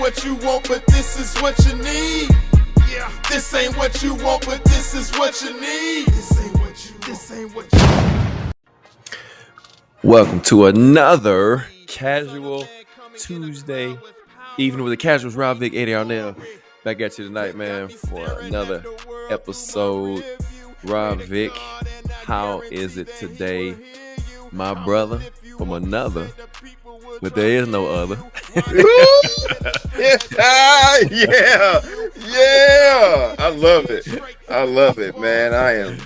what you want, but this is what you need. Yeah, this ain't what you want, but this is what you need. This ain't what you want. This ain't what you want. Welcome to another Casual Tuesday evening with the Casuals. Rob Vic, Eddie Arnell, back at you tonight, man, for another episode. Rob Vic, how is it today, my brother, from another, but there is no other. Yeah. I love it, man. I am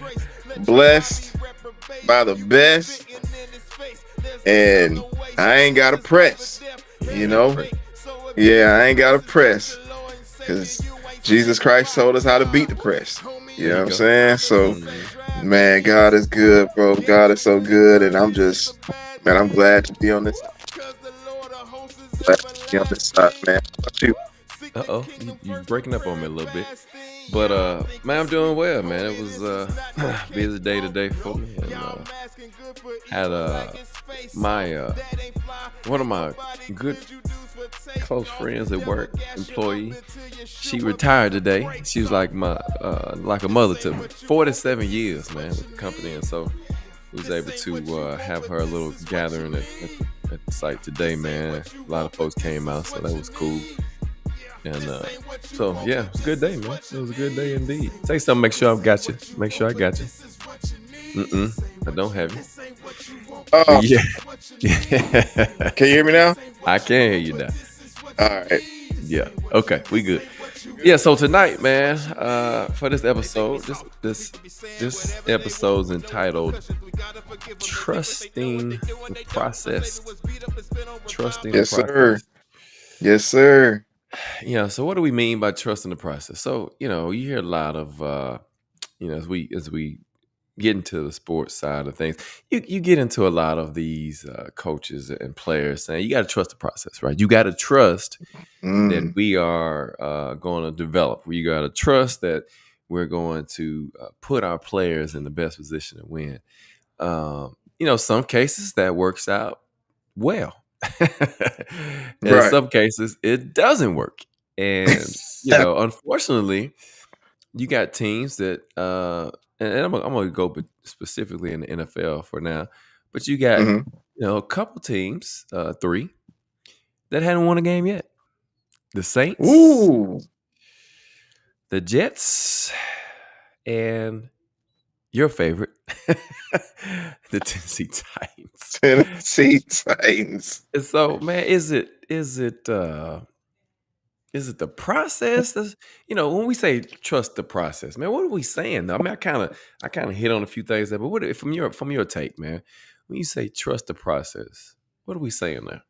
blessed by the best, and I ain't got to press, you know? Yeah, I ain't got to press, because Jesus Christ told us how to beat the press. You know what I'm saying? So, man, God is good, bro. God is so good, and I'm glad to be on this. Glad to be on this side, man. How about you? You breaking up on me a little bit. But man, I'm doing well, man. It was busy day today for me, and had one of my good close friends at work, employee. She retired today. She was like like a mother to me. 47 years, man, with the company, and so was able to have her a little gathering at the site today, man. A lot of folks came out, so that was cool. And so yeah, it was a good day, man. It was a good day indeed. Say something, make sure I've got you. Make sure I got you. I don't have you. Yeah. Can you hear me now? I can hear you now. All right. Yeah. Okay, we good. Yeah, so tonight, man, for this episode, this episode's entitled Trusting the Process. Trusting the process. Sir. Yes, sir. Yeah, so what do we mean by trusting the process? So, you hear a lot of as we get into the sports side of things, you get into a lot of these coaches and players saying you got to trust the process, right? You got to trust that we are going to develop. You got to trust that we're going to put our players in the best position to win. Some cases that works out well. In some cases it doesn't work, and unfortunately you got teams that and I'm gonna go specifically in the NFL for now, but you got a couple teams, 3 that hadn't won a game yet. The Saints, the Jets, and your favorite, the Tennessee Titans. And so, man, is it the process? When we say trust the process, man, what are we saying? I mean, I kind of hit on a few things there, but what from your take, man? When you say trust the process, what are we saying there?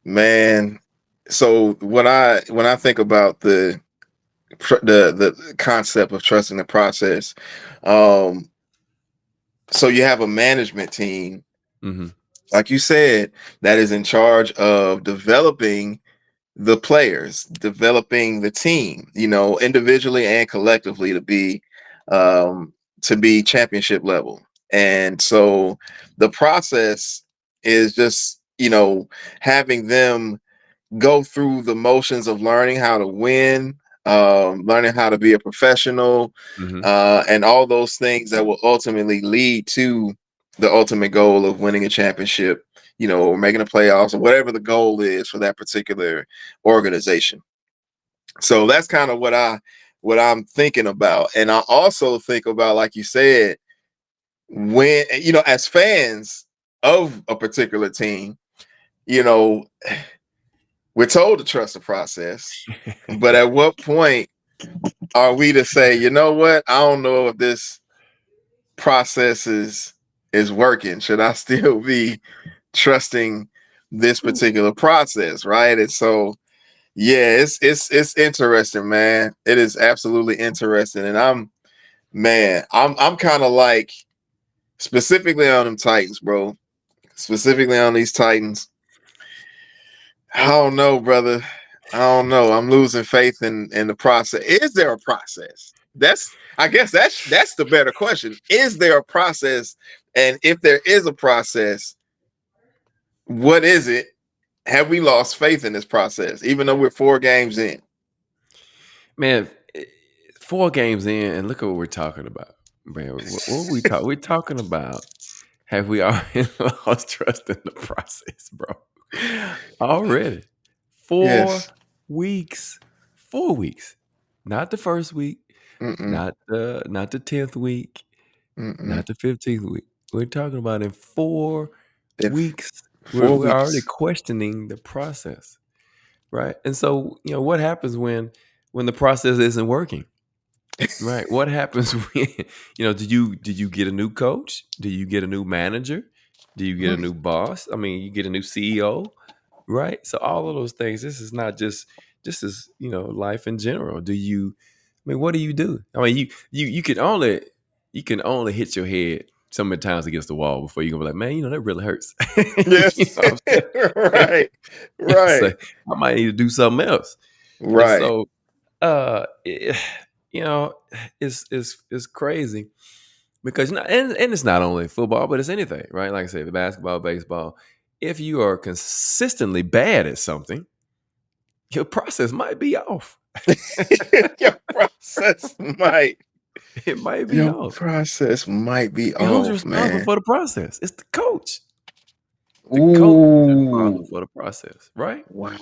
Man, so when I think about the concept of trusting the process, so you have a management team, like you said, that is in charge of developing the players, developing the team, individually and collectively to be championship level. And so the process is just, having them go through the motions of learning how to win, learning how to be a professional, and all those things that will ultimately lead to the ultimate goal of winning a championship, or making the playoffs, or whatever the goal is for that particular organization. So that's kind of what I'm thinking about. And I also think about, like you said, when, as fans of a particular team, we're told to trust the process, but at what point are we to say, you know what? I don't know if this process is working. Should I still be trusting this particular process, right? And so, yeah, it's interesting, man. It is absolutely interesting, and I'm kind of like, specifically on them Titans, bro. Specifically on these Titans. I don't know, brother. I don't know. I'm losing faith in the process. Is there a process? I guess that's the better question. Is there a process? And if there is a process, what is it? have we lost faith in this process, even though we're 4 games in? Man, 4 games in, and look at what we're talking about, man. What we talk? We're talking about, have we already lost trust in the process, bro? Already, 4 Yes. weeks, 4 weeks, not the first week, Mm-mm. not the 10th week, Mm-mm. not the 15th week. We're talking about in 4 If weeks. We're 4 we're already weeks. questioning the process, right? And so, what happens when the process isn't working? Right. What happens when, did you get a new coach? Do you get a new manager? Do you get a new boss? I mean, you get a new CEO, right? So all of those things, this is not just this is, life in general. What do you do? I mean, you can only hit your head so many times against the wall before you're gonna be like, man, that really hurts. You Yes. know what I'm saying? Right. So Right. I might need to do something else. And Right. so it, you know it's crazy because and it's not only football, but it's anything, right? Like I said, the basketball, baseball. If you are consistently bad at something, your process might be off. Your process might It might be your off. process might be And who's off, responsible man. for the process? It's the coach. The coach is responsible Ooh. for the process, right? Wow.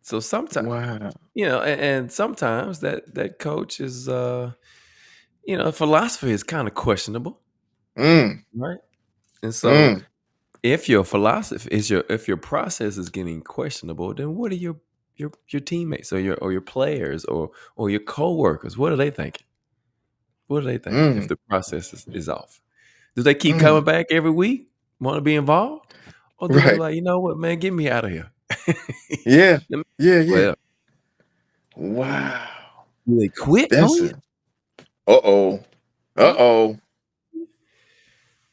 So sometimes, Wow. and sometimes that coach is, philosophy is kind of questionable, Mm. right? And so Mm. if your process is getting questionable, then what are your teammates or your players or your coworkers? What are they thinking? What are they thinking if Mm. the process is off? Do they keep Mm. coming back every week, want to be involved, or do they Right. like, you know what, man, get me out of here? Yeah. Let me- Yeah. Yeah. well, Wow. do they quit on That's you? a uh-oh. Huh? Uh-oh.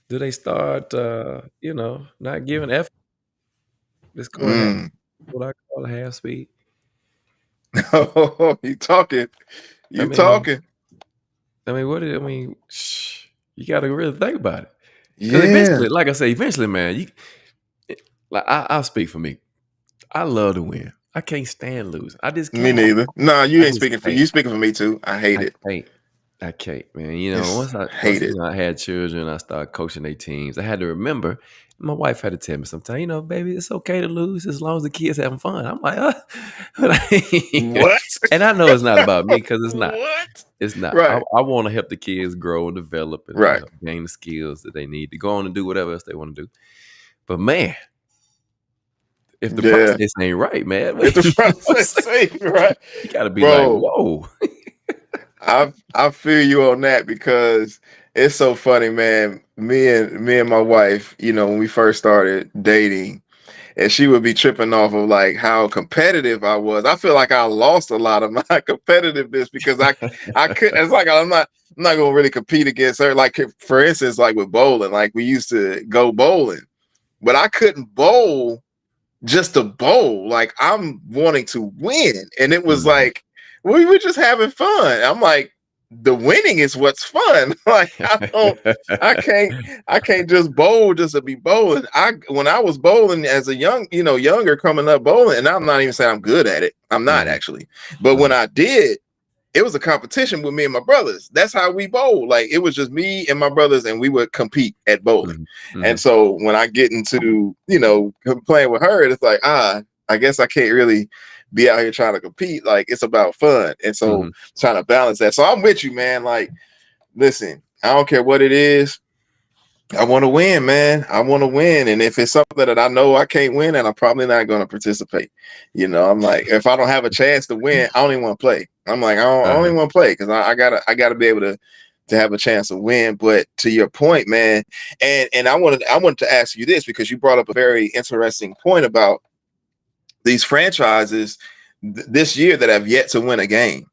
Do they start, not giving effort? Just going half, Mm. what I call a half speed. Oh, you talking. I You mean, talking. You got to really think about it. Because Yeah. eventually, like I say, man, like I'll speak for me. I love to win. I can't stand losing. I just Me can't. neither. Nah, you I ain't just speaking for can't. you speaking for me too. I hate I it. can't. I can't, man. It's Once hate it. I had children, I started coaching their teams. I had to remember. My wife had to tell me sometimes, baby, it's okay to lose as long as the kids having fun. I'm like, What? and I know it's not about me because it's not. What? It's not. I, Right. I want to help the kids grow and develop and Right. gain the skills that they need to go on and do whatever else they want to do. But man, if the Yeah. process ain't right, man, If the you know what I'm process saying? say right. You got to be like, Bro, whoa. I feel you on that because it's so funny, man. Me and my wife, when we first started dating, and she would be tripping off of like how competitive I was. I feel like I lost a lot of my competitiveness because I could. It's like I'm not gonna really compete against her. Like for instance, like with bowling, like we used to go bowling, but I couldn't bowl just to bowl. Like I'm wanting to win, and it was Mhm. like we were just having fun. I'm like, the winning is what's fun. Like I can't, I can't just bowl just to be bowling. When I was bowling as a younger coming up bowling, and I'm not even saying I'm good at it. I'm not Mhm. actually, but when Mhm. I did, it was a competition with me and my brothers. That's how we bowl. Like it was just me and my brothers, and we would compete at bowling. Mhm. And Mhm. so when I get into, playing with her, it's like, I guess I can't really be out here trying to compete. Like it's about fun. And so Mhm. trying to balance that. So I'm with you, man. Like, listen, I don't care what it is. I want to win, man. I want to win. And if it's something that I know I can't win, and I'm probably not going to participate. I'm like, if I don't have a chance to win, I don't even want to play. I'm like, I don't Uh-huh. even want to play because I gotta be able to have a chance to win. But to your point, man, and I wanted to ask you this because you brought up a very interesting point about these franchises this year that have yet to win a game.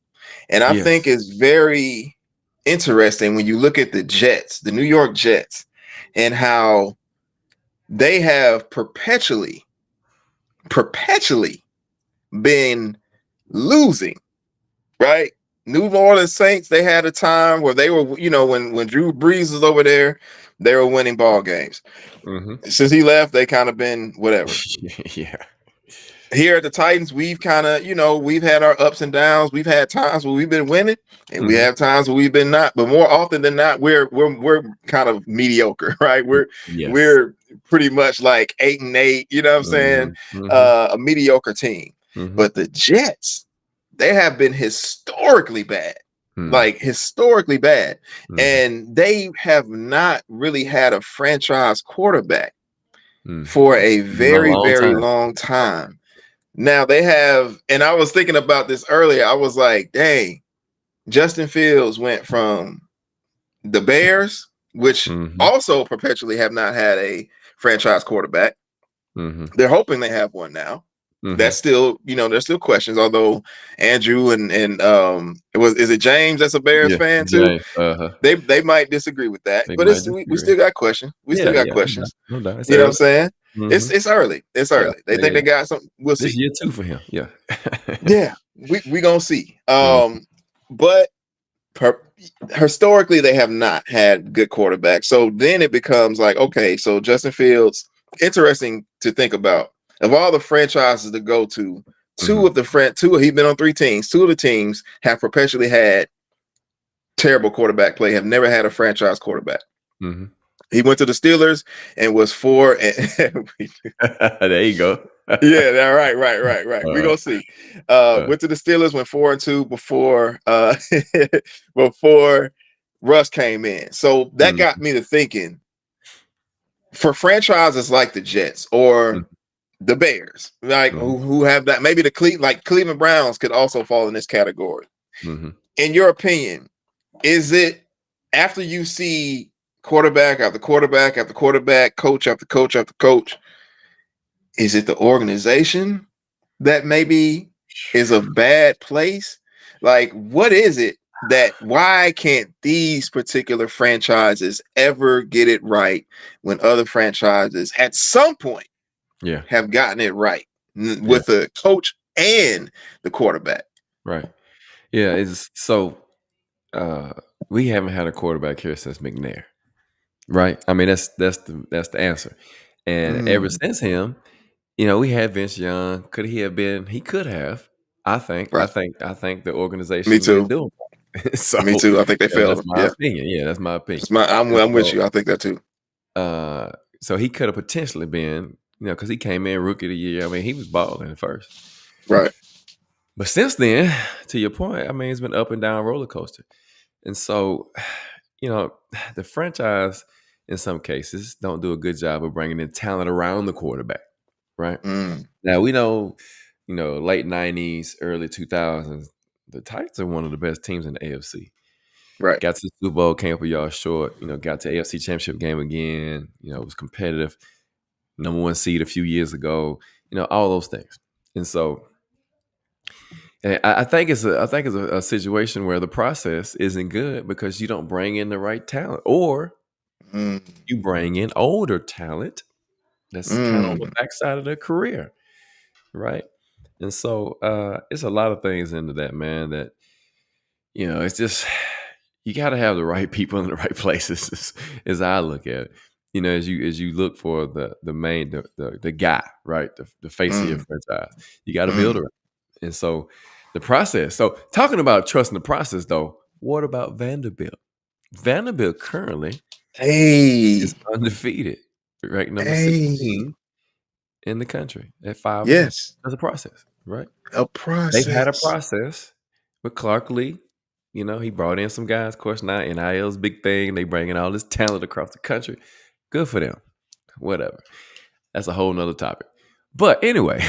And I think Yes. it's very interesting when you look at the Jets, the New York Jets, and how they have perpetually been losing, right? New Orleans Saints, they had a time where they were, you know, when Drew Brees was over there, they were winning ball games. Mm-hmm. Since he left, they kind of been whatever. Yeah. Here at the Titans, we've kind of, you know, we've had our ups and downs. We've had times where we've been winning, and we Mm-hmm. have times where we've been not. But more often than not, we're kind of mediocre, right? Yes. We're pretty much like 8-8. You know what I'm saying? Mm-hmm. Mm-hmm. A mediocre team. Mm-hmm. But the Jets, they have been historically bad, like historically bad, Mm-hmm. and they have not really had a franchise quarterback Mm-hmm. for a very, Long very time. long time. Now they have, and I was thinking about this earlier. I was like, dang, Justin Fields went from the Bears, which Mm-hmm. also perpetually have not had a franchise quarterback. Mm-hmm. They're hoping they have one now. Mm-hmm. That's still, you know, there's still questions. Although Andrew and is it James that's a Bears fan too? James. Uh-huh. They might disagree with that, They but might we disagree. still got questions. We still got questions. No doubt. It's You know what I'm early. saying? Mm-hmm. It's early. It's Yeah. early. They think they got something. We'll This see. year 2 for him. Yeah. Yeah, we gonna see. Mm-hmm. But historically they have not had good quarterbacks. So then it becomes like, okay, so Justin Fields, interesting to think about. Of all the franchises to go to, he's been on 3 teams. 2 of the teams have perpetually had terrible quarterback play, have never had a franchise quarterback. Mm-hmm. He went to the Steelers and was 4 and There you go. yeah, right. We're gonna see. Went to the Steelers, went 4-2 before before Russ came in. So that got me to thinking, for franchises like the Jets or the Bears, like who have that, maybe Cleveland Browns could also fall in this category. Mm-hmm. In your opinion, is it, after you see quarterback after quarterback after quarterback, coach after coach after coach, is it the organization that maybe is a bad place? Like, what is it why can't these particular franchises ever get it right when other franchises at some point have gotten it right with the coach and the quarterback? Right. Yeah. It's so we haven't had a quarterback here since McNair. Right. I mean, that's the answer. And ever since him, you know, we had Vince Young. Could he have been? He could have. I think. Right. I think the organization Me too. didn't do it. So me too. I think they failed. That's my opinion. Yeah, that's my opinion. I'm with you. I think that too. So he could have potentially been, you know, because he came in rookie of the year. I mean, he was balling at first. Right. But since then, to your point, I mean, it's been up and down roller coaster. And so, you know, the franchise in some cases don't do a good job of bringing in talent around the quarterback, right? Now, we know, you know, late 90s, early 2000s, the Titans are one of the best teams in the AFC. Right. Got to the Super Bowl, came up a yard short, you know, got to AFC Championship game again, you know, it was competitive, number 1 seed a few years ago, you know, all those things. And so I think it's a situation where the process isn't good because you don't bring in the right talent, or you bring in older talent that's kind of on the backside of their career, right? And so it's a lot of things into that, man, that, you know, it's just, you got to have the right people in the right places as I look at it. You know, as you look for the main, the guy, right? The face of your franchise, you got to build around. And so the process. So talking about trusting the process, though, what about Vanderbilt? Vanderbilt currently is undefeated, ranked number 16 in the country at 5-0. Yes. That's a process, right? A process. They've had a process with Clark Lee. You know, he brought in some guys. Of course, now NIL's big thing. They bringing all this talent across the country. Good for them. Whatever. That's a whole nother topic. But anyway,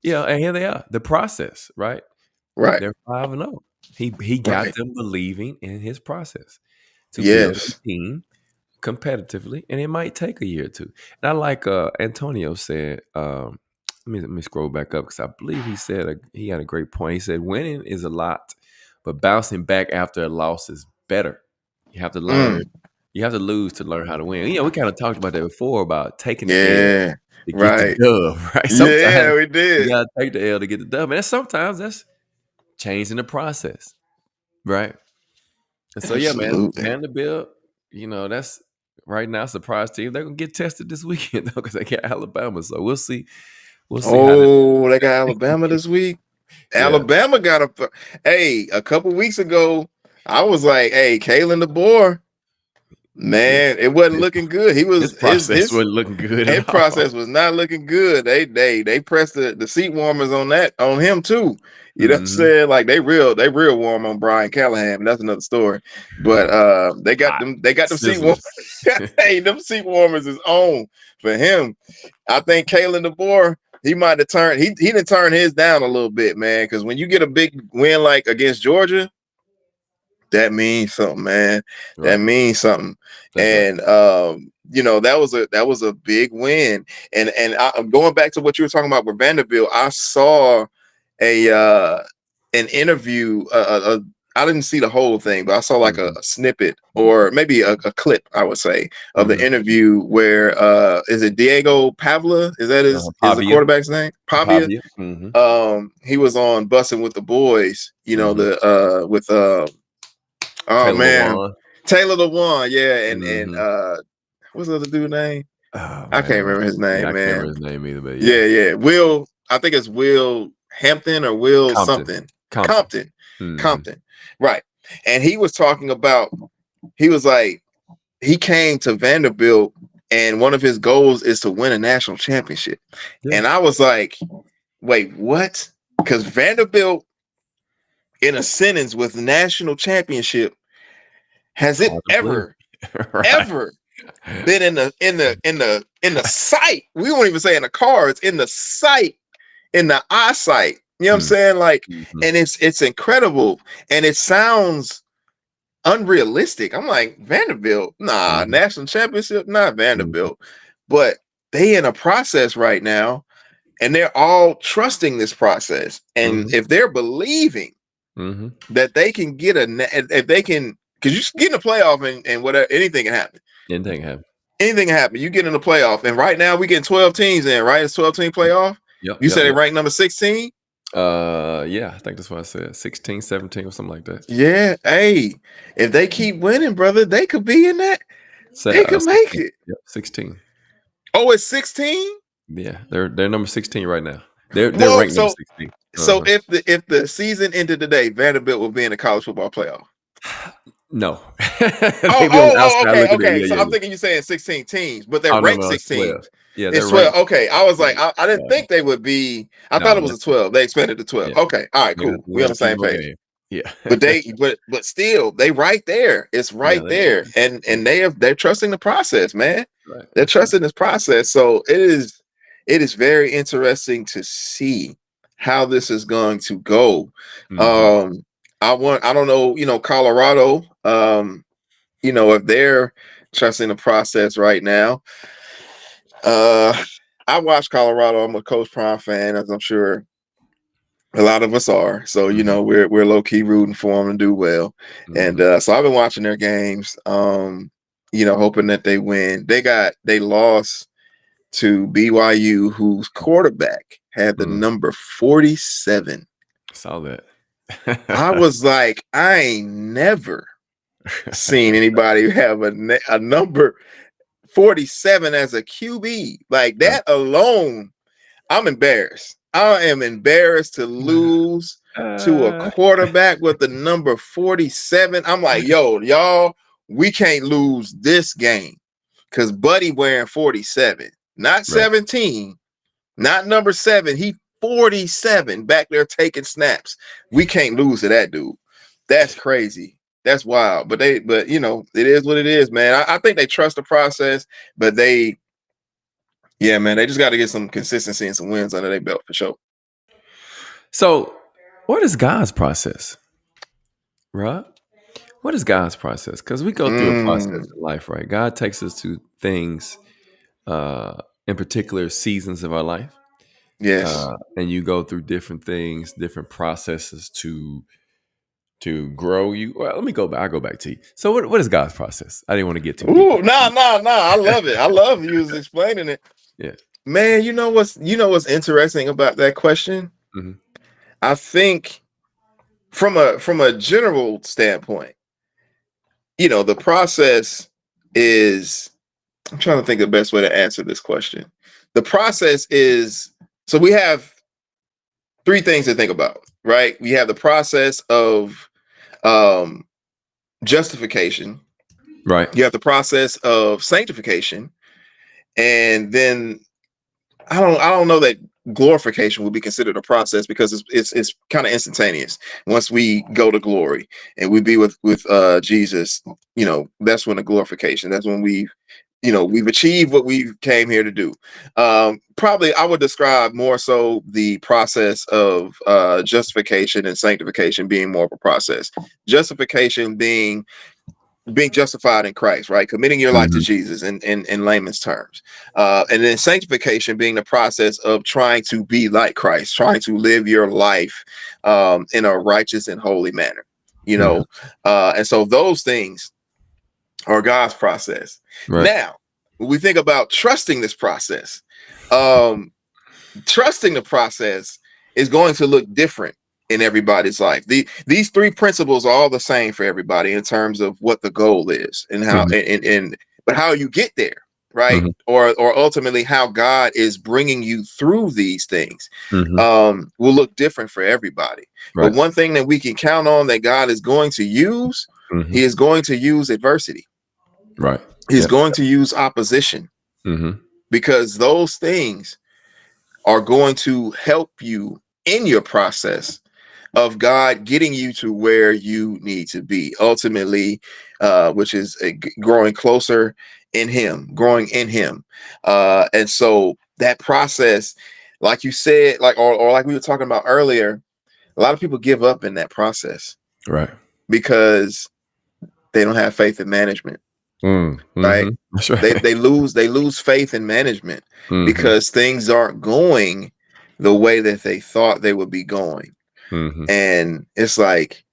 you know, and here they are. The process, right? Right. They're 5-0. He got them believing in his process to build a team competitively, and it might take a year or two. And I like Antonio said, let me scroll back up because I believe he said he had a great point. He said winning is a lot, but bouncing back after a loss is better. You have to learn. You have to lose to learn how to win. You know, we kind of talked about that before about taking the L to get the dub, right? Sometimes we did. You gotta take the L to get the dub, and sometimes changing the process, right? And so, yeah, man, Absolutely. Vanderbilt, that's right now surprise team. They're gonna get tested this weekend though, because they got Alabama. So we'll see. We'll see how that. Oh, they got Alabama this week. Yeah, Alabama got a couple weeks ago. I was like, hey, Kalen DeBoer, yeah. man, it wasn't His, looking good. He his was process wasn't looking good his at all. process was not looking good. They pressed the seat warmers on him too. You know what I'm Hmm. saying? Like they real warm on Brian Callahan. That's another story. But Hot they got them seat warmers. sizzlers. Hey, them seat warmers is on for him. I think Kalen DeBoer, he might have turned he didn't turn his down a little bit, man. Because when you get a big win like against Georgia, that means something, man. That Right. means something. That's right. And that was a big win. I'm going back to what you were talking about with Vanderbilt. I saw a an interview. I didn't see the whole thing, but I saw like Hmm. a snippet or maybe a clip, I would say, of the Hmm. interview where is it Diego Pavla? Is that is the Pavia. quarterback's name? Pavia. Pavia. Hmm. He was on Bussing with the Boys, Hmm. the with oh Taylor man, Lewan. Taylor Lewan, yeah, and Hmm. what's the other dude name? Oh I can't man. remember his Yeah, name, I can't remember man. his name either, but yeah. Yeah, yeah. Will, I think it's Will Hampton or Will Compton. something. Compton. Compton. Hmm. Compton. Right. And he was talking about, he was like, he came to Vanderbilt and one of his goals is to win a national championship. Yeah. And I was like, wait, what? Because Vanderbilt in a sentence with national championship, has it Hard to believe. ever, Right. ever been in the sight? We won't even say in the cards, in the sight, in the eyesight. You know what I'm Mm. saying? Like, Mhm. and it's incredible, and it sounds unrealistic. I'm like, Vanderbilt, nah, Mhm. national championship, not Mhm. Vanderbilt, but they in a process right now, and they're all trusting this process. And Mhm. if they're believing Mhm. that they can get if they can, because you get in the playoff and whatever, anything can happen. Anything happen. Anything can happen. You get in the playoff, and right now we getting 12 teams in, right? It's 12-team playoff. Yep, You yep, said they yep. ranked number 16. Yeah, I think that's what I said. 16, 17, or something like that. Yeah, hey, if they keep winning, brother, they could be in that. They could make 16. it. Yep, 16. Oh, it's 16. Yeah, they're number 16 right now. They're Whoa, ranked number 16. so Uh-huh. if the season ended today, Vanderbilt will be in the college football playoff. No. Oh, They'd be on oh, the oh, outside okay, looking in. okay. Yeah, So yeah, I'm yeah. thinking you're saying 16 teams, but they're Oh, no, ranked no, it's 12. 16. Yeah, they're It's 12. ranked. Okay. I was like, Yeah. I didn't think they would be. I thought No, it was a that's 12. They expanded to 12. yeah. Okay. All right, They're gonna cool. they're We on gonna the few same more page. games. Yeah. But still, they right there. It's Yeah, right they are. there. And Yeah, they're trusting the process, man. right. They're That's right. trusting this process. So it is very interesting to see how this is going to go. Mhm. Um, I don't know, Colorado, if they're trusting the process right now. Uh I watch Colorado. I'm a Coach Prime fan, as I'm sure a lot of us are. So, Mhm. we're low key rooting for them to do well. And Mhm. so I've been watching their games, hoping that they win. They lost to BYU, whose quarterback had the Mm. number 47. Saw that. I was like, I ain't never seen anybody have a number 47 as a QB. Like Right. that alone, I'm embarrassed. I am embarrassed to lose to a Uh, quarterback with the number 47. I'm like, yo, y'all, we can't lose this game because Buddy wearing 47, not right. 17, not number 7. He 47 back there taking snaps. We can't lose to that dude. That's crazy. That's wild. But it is what it is, man. I think they trust the process, but yeah, man, they just got to get some consistency and some wins under their belt for sure. So, what is God's process, right? What is God's process? Because we go through a process Mm, in life, right? God takes us to things, in particular seasons of our life, yes. and you go through different things, different processes to grow you. Well, let me go back. I go back to you. So, what is God's process? I didn't want to get too deep. Ooh, nah, nah, nah. I love it. I love you was explaining it. Yeah. Man, you know what's interesting about that question? Hmm. I think from a general standpoint, the process is, I'm trying to think of the best way to answer this question. The process is, so we have three things to think about, right? We have the process of um, justification. Right. You have the process of sanctification, and then I don't know that glorification would be considered a process because it's kind of instantaneous. Once we go to glory and we be with Jesus, that's when the glorification. That's when we've achieved what we came here to do. Probably I would describe more so the process of justification and sanctification being more of a process. Justification being justified in Christ, right? Committing your life to Mm-hmm. Jesus in layman's terms. And then sanctification being the process of trying to be like Christ, trying to live your life in a righteous and holy manner, Mm-hmm. and so those things are God's process. Right. Now, when we think about trusting this process, um, trusting the process is going to look different in everybody's life. These three principles are all the same for everybody in terms of what the goal is and how Mm-hmm. and but how you get there, right? Mm-hmm. Or ultimately how God is bringing you through these things Mm-hmm. will look different for everybody. But Right. one thing that we can count on that God is going to use, Mm-hmm. he is going to use adversity. Right. He's Yep. going to use opposition Mm-hmm. because those things are going to help you in your process of God getting you to where you need to be ultimately, which is growing closer in Him, growing in Him. And so that process, like you said, or like we were talking about earlier, a lot of people give up in that process Right. because they don't have faith in management, right? Mm-hmm. That's They right. they lose faith in management Mm-hmm. because things aren't going the way that they thought they would be going. Mm-hmm. And it's like,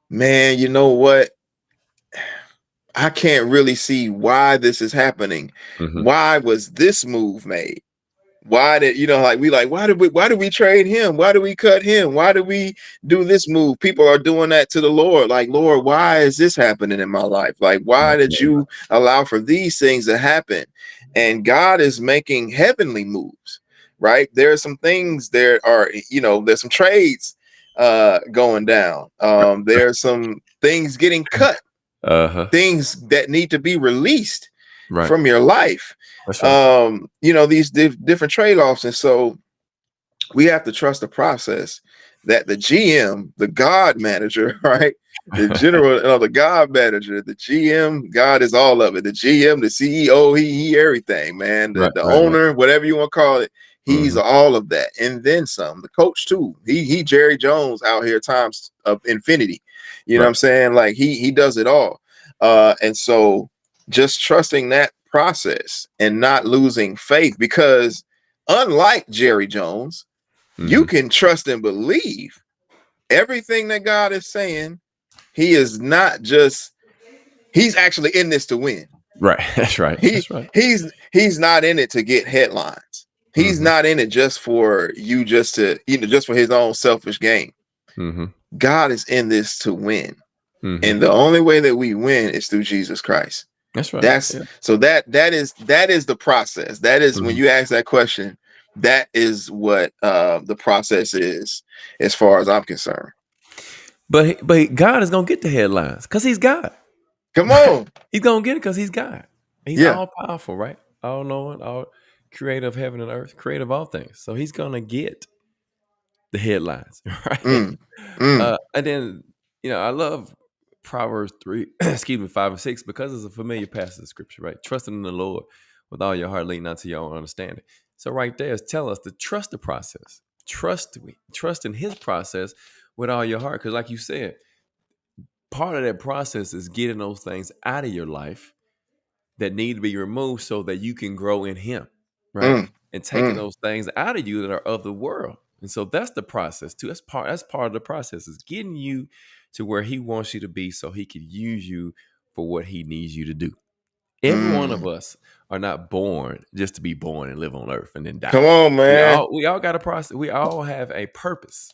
man, you know what? I can't really see why this is happening. Mm-hmm. Why was this move made? Why did why did we trade him? Why did we cut him? Why did we do this move? People are doing that to the Lord. Like, Lord, why is this happening in my life? Like, why did you allow for these things to happen? And God is making heavenly moves, right? There are some things there are, there's some trades going down. There's some things getting cut, Uh-huh. things that need to be released Right. from your life. That's right. These different trade-offs. And so we have to trust the process that the GM, the God manager, right? The general, the God manager, the GM, God is all of it. The GM, the CEO, he everything, man. The, Right. the Right. Right. owner, whatever you want to call it, he's Mm-hmm. all of that. And then some. The coach too. He Jerry Jones out here times of infinity. You know what Right. I'm saying? Like he does it all. And so just trusting that process and not losing faith, because unlike Jerry Jones, you Mm-hmm. can trust and believe everything that God is saying. He is not just, he's actually in this to win. Right. That's right. He That's right. he's not in it to get headlines. He's Mm-hmm. not in it just for you, just for his own selfish gain. Mm-hmm. God is in this to win. Mm-hmm. And the only way that we win is through Jesus Christ. That's right. That's Yeah. so that is the process. That is, when Mm-hmm. you ask that question, that is what the process is, as far as I'm concerned. But God is gonna get the headlines because He's God. Come Right? on. He's gonna get it because He's God. He's Yeah. all powerful, right? All knowing, all creator of heaven and earth, creator of all things. So He's gonna get the headlines, right? Mm, mm, And then I love Proverbs 3, excuse me, 5 and 6, because it's a familiar passage of scripture, right? Trusting in the Lord with all your heart, lean not to your own understanding. So right there is telling us to trust the process. Trust in His process with all your heart. Because like you said, part of that process is getting those things out of your life that need to be removed so that you can grow in Him, right? mm, And taking mm, those things out of you that are of the world. And so that's the process too. That's part of the process, is getting you to where He wants you to be so He could use you for what He needs you to do. Every one of mm. us are not born just to be born and live on earth and then die. Come on, We man. all we all got a process. We all have a purpose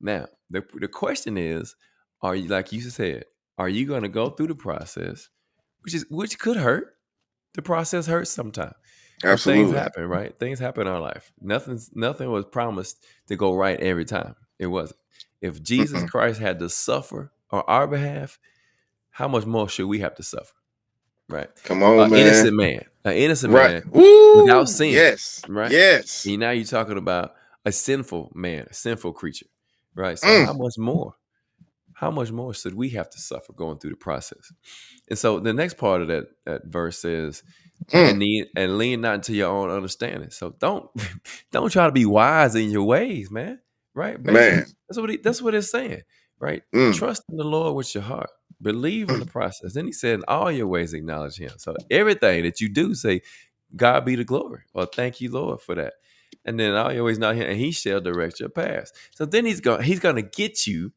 Now, the question is, are you, like you said, are you going to go through the process, which could hurt? The process hurts sometimes because things Absolutely. happen, right? Things happen in our life. Nothing was promised to go right every time. It wasn't. If Jesus Mm-mm. Christ had to suffer on our behalf, how much more should we have to suffer? Right? Come on, man. An innocent Right. man without Woo! sin, Yes. right? Yes. And now you're talking about a sinful man, a sinful creature, right? So Mm. how much more? How much more should we have to suffer going through the process? And so the next part of that verse says, Mm. and lean not into your own understanding. So don't try to be wise in your ways, man. Right? Basically, Man. that's what it's saying, right? Mm. Trust in the Lord with your heart. Believe in the process. Then he said, in all your ways acknowledge him. So everything that you do, say, God be the glory, or thank you, Lord, for that. And then all your ways not him, and he shall direct your paths. So then he's gonna get you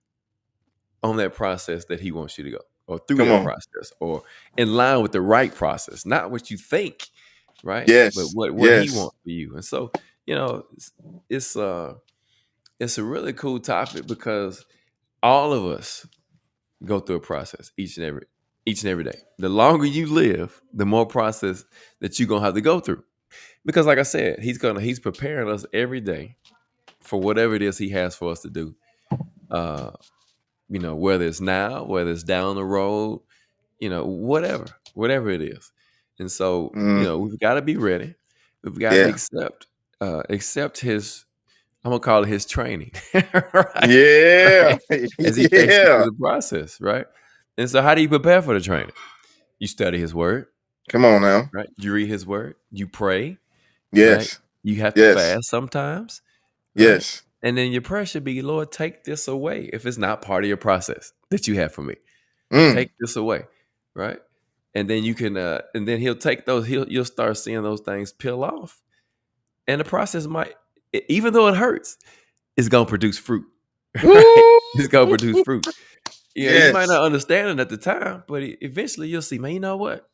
on that process that he wants you to go, or through Come that on. process, or in line with the right process, not what you think, right? But Yes. what he Yes. wants for you. And so, you know, it's uh it's a really cool topic because all of us go through a process each and every day. The longer you live, the more process that you're gonna have to go through. Because like I said, he's preparing us every day for whatever it is he has for us to do. Uh, whether it's now, whether it's down the road, whatever it is. And so, Mm. we've got to be ready. We've got to Yeah. accept his, I'm gonna call it his training, right? Yeah. Right? As he takes you through Yeah. the process, right? And so, how do you prepare for the training? You study his word, Come on now. right? You read his word, you pray, right? Yes. You have to Yes. fast sometimes, right? Yes. And then your prayer should be, Lord, take this away if it's not part of your process that you have for me. Mm. Take this away, right? And then you can, and then he'll take those. You'll start seeing those things peel off, and the process might, even though it hurts, it's gonna produce fruit, right? Woo! It's gonna produce fruit. You might Yes. not understand it at the time, but eventually you'll see, man. You know what?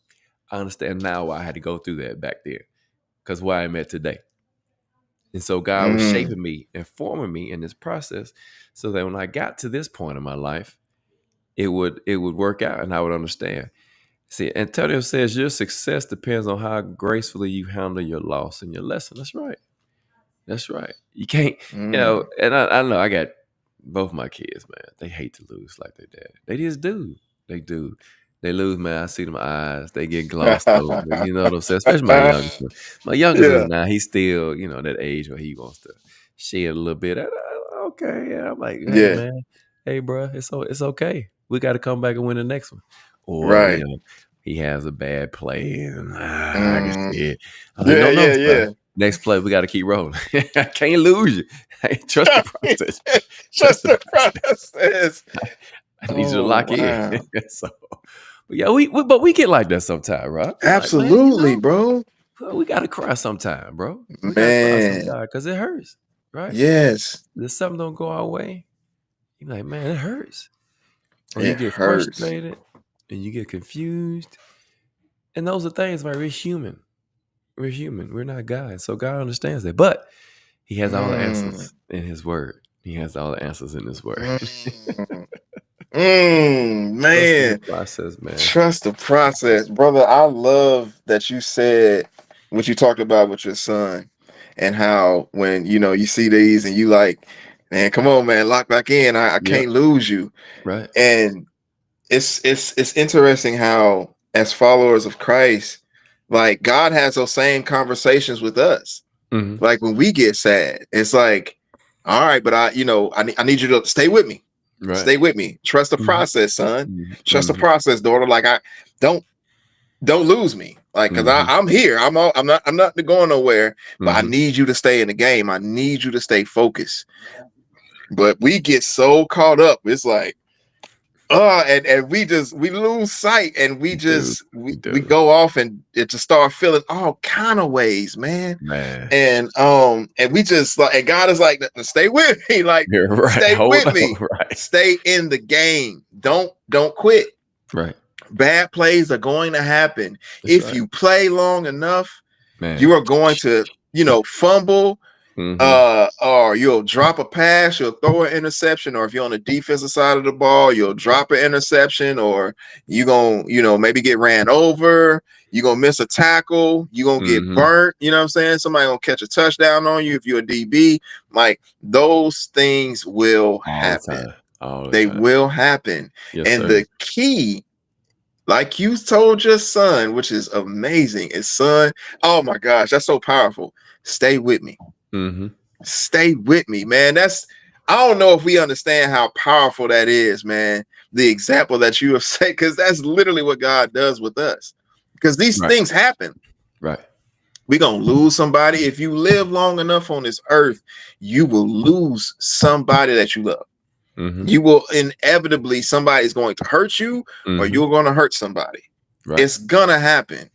I understand now why I had to go through that back then, because where I'm at today. And so God was Mm. shaping me and forming me in this process, so that when I got to this point in my life, it would work out, and I would understand. See, Antonio says your success depends on how gracefully you handle your loss and your lesson. That's right. That's right. You can't, Mm. and I know I got both my kids, man. They hate to lose like their dad. They just do. They do. They lose, man. I see them eyes. They get glossed over. You know what I'm saying? Especially my youngest one. My youngest is Yeah. now, he's still, that age where he wants to shed a little bit. Okay, yeah. I'm like, hey, Yeah. man. Hey, bro. It's okay. We got to come back and win the next one. Or, Right. he has a bad play and I can Mm. see it. I'm like, Yeah. no, Yeah. sir. Yeah. Next play, we got to keep rolling. I can't lose you. Trust the process. Trust Just the the process. process. I need you to Oh lock in. wow. So, but yeah, we get like that sometime, Rob. We're like, man, Absolutely, bro. we got to cry sometime, bro. We got to cry Man. sometime because it hurts, right? Yes. If something don't go our way, you're like, man, it hurts. Or you It get hurts. frustrated and you get confused. And those are things where we're human. We're human. We're not God. So God understands that. But he has all the Mm. answers in his word. He has all the answers in his word. Mm. Mm. Trust in the Man. process, man. Trust the process. Brother, I love that you said what you talked about with your son and how when you see these and you like, man, come on, man, lock back in. I Yep. can't lose you. Right. And it's interesting how as followers of Christ, like God has those same conversations with us. Mm-hmm. Like when we get sad, it's like, all right, but I need you to stay with me. Right. Stay with me. Trust the Mm-hmm. process, son. Trust the Mm-hmm. process, daughter. Like don't don't lose me. Like, cause Mm-hmm. I'm here. I'm not going nowhere, but I Mm-hmm. need you to stay in the game. I need you to stay focused. But we get so caught up. It's like, and we lose sight and we We do. just we, We we do. go off and it just start feeling all kind of ways, man. Man. And we just like, and God is like, stay with me, like You're right. stay Hold with on. me, Right. stay in the game. Don't quit. Right. Bad plays are going to happen. That's If right. you play long enough, you Man. are going to, fumble. Or you'll drop a pass, you'll throw an interception, or if you're on the defensive side of the ball, you'll drop an interception, or you gonna, maybe get ran over, you're gonna miss a tackle, you're gonna get burnt, you know what I'm saying? Somebody gonna catch a touchdown on you if you're a DB. Like, those things will happen. They will happen. Yes, and sir. The key, like you told your son, which is amazing, is, son, oh my gosh, that's so powerful. Stay with me. Stay with me, man. I don't know if we understand how powerful that is, man. The example that you have said, because that's literally what God does with us. Because these things happen. Right. We're going to lose somebody. If you live long enough on this earth, you will lose somebody that you love. You will inevitably, somebody is going to hurt you, or you're going to hurt somebody. Right. It's going to happen.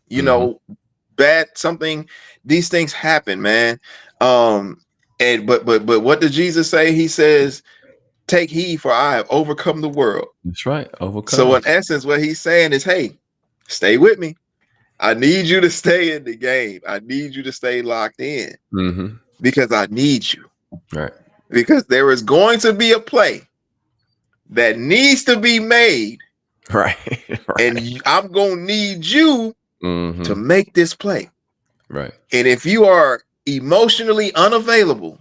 These things happen, man. But what did Jesus say? He says, take heed, for I have overcome the world. That's right. Overcome. So in essence, what he's saying is, hey, stay with me. I need you to stay in the game. I need you to stay locked in, because I need you. Right. Because there is going to be a play that needs to be made. Right. And I'm going to need you to make this play. Right. And if you are emotionally unavailable,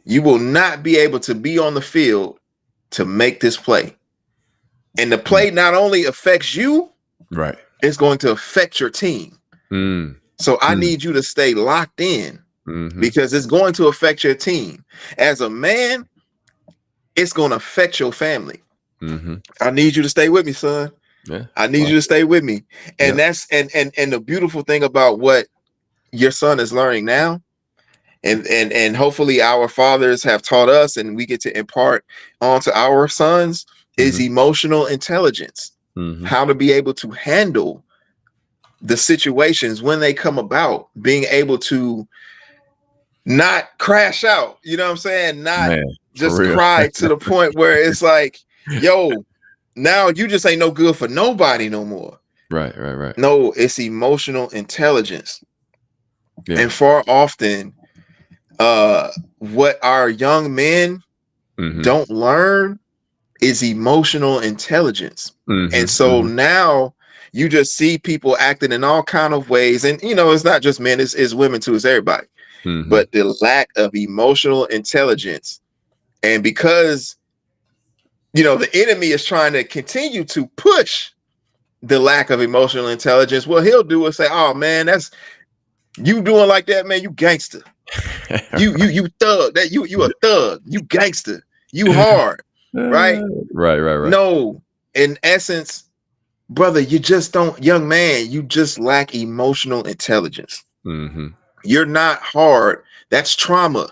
you will not be able to be on the field to make this play. And the play not only affects you, right, it's going to affect your team. So I need you to stay locked in, because it's going to affect your team. As a man, it's going to affect your family. I need you to stay with me, son. Yeah. I need you to stay with me. And that's and the beautiful thing about what your son is learning now, and hopefully our fathers have taught us, and we get to impart onto our sons, is emotional intelligence. How to be able to handle the situations when they come about, being able to not crash out, you know what I'm saying? Not just cry to the point where it's like, yo, now you just ain't no good for nobody no more. Right. No, it's emotional intelligence. Yeah. And far often, what our young men don't learn is emotional intelligence. And so now you just see people acting in all kind of ways. And, it's not just men, it's women too, it's everybody. But the lack of emotional intelligence. And because, the enemy is trying to continue to push the lack of emotional intelligence, what he'll do is say, oh man, that's you doing like that, man, you gangster. you thug, that you a thug, you gangster, you hard. Right. No, in essence, brother, you just don't, young man, you just lack emotional intelligence. You're not hard. That's trauma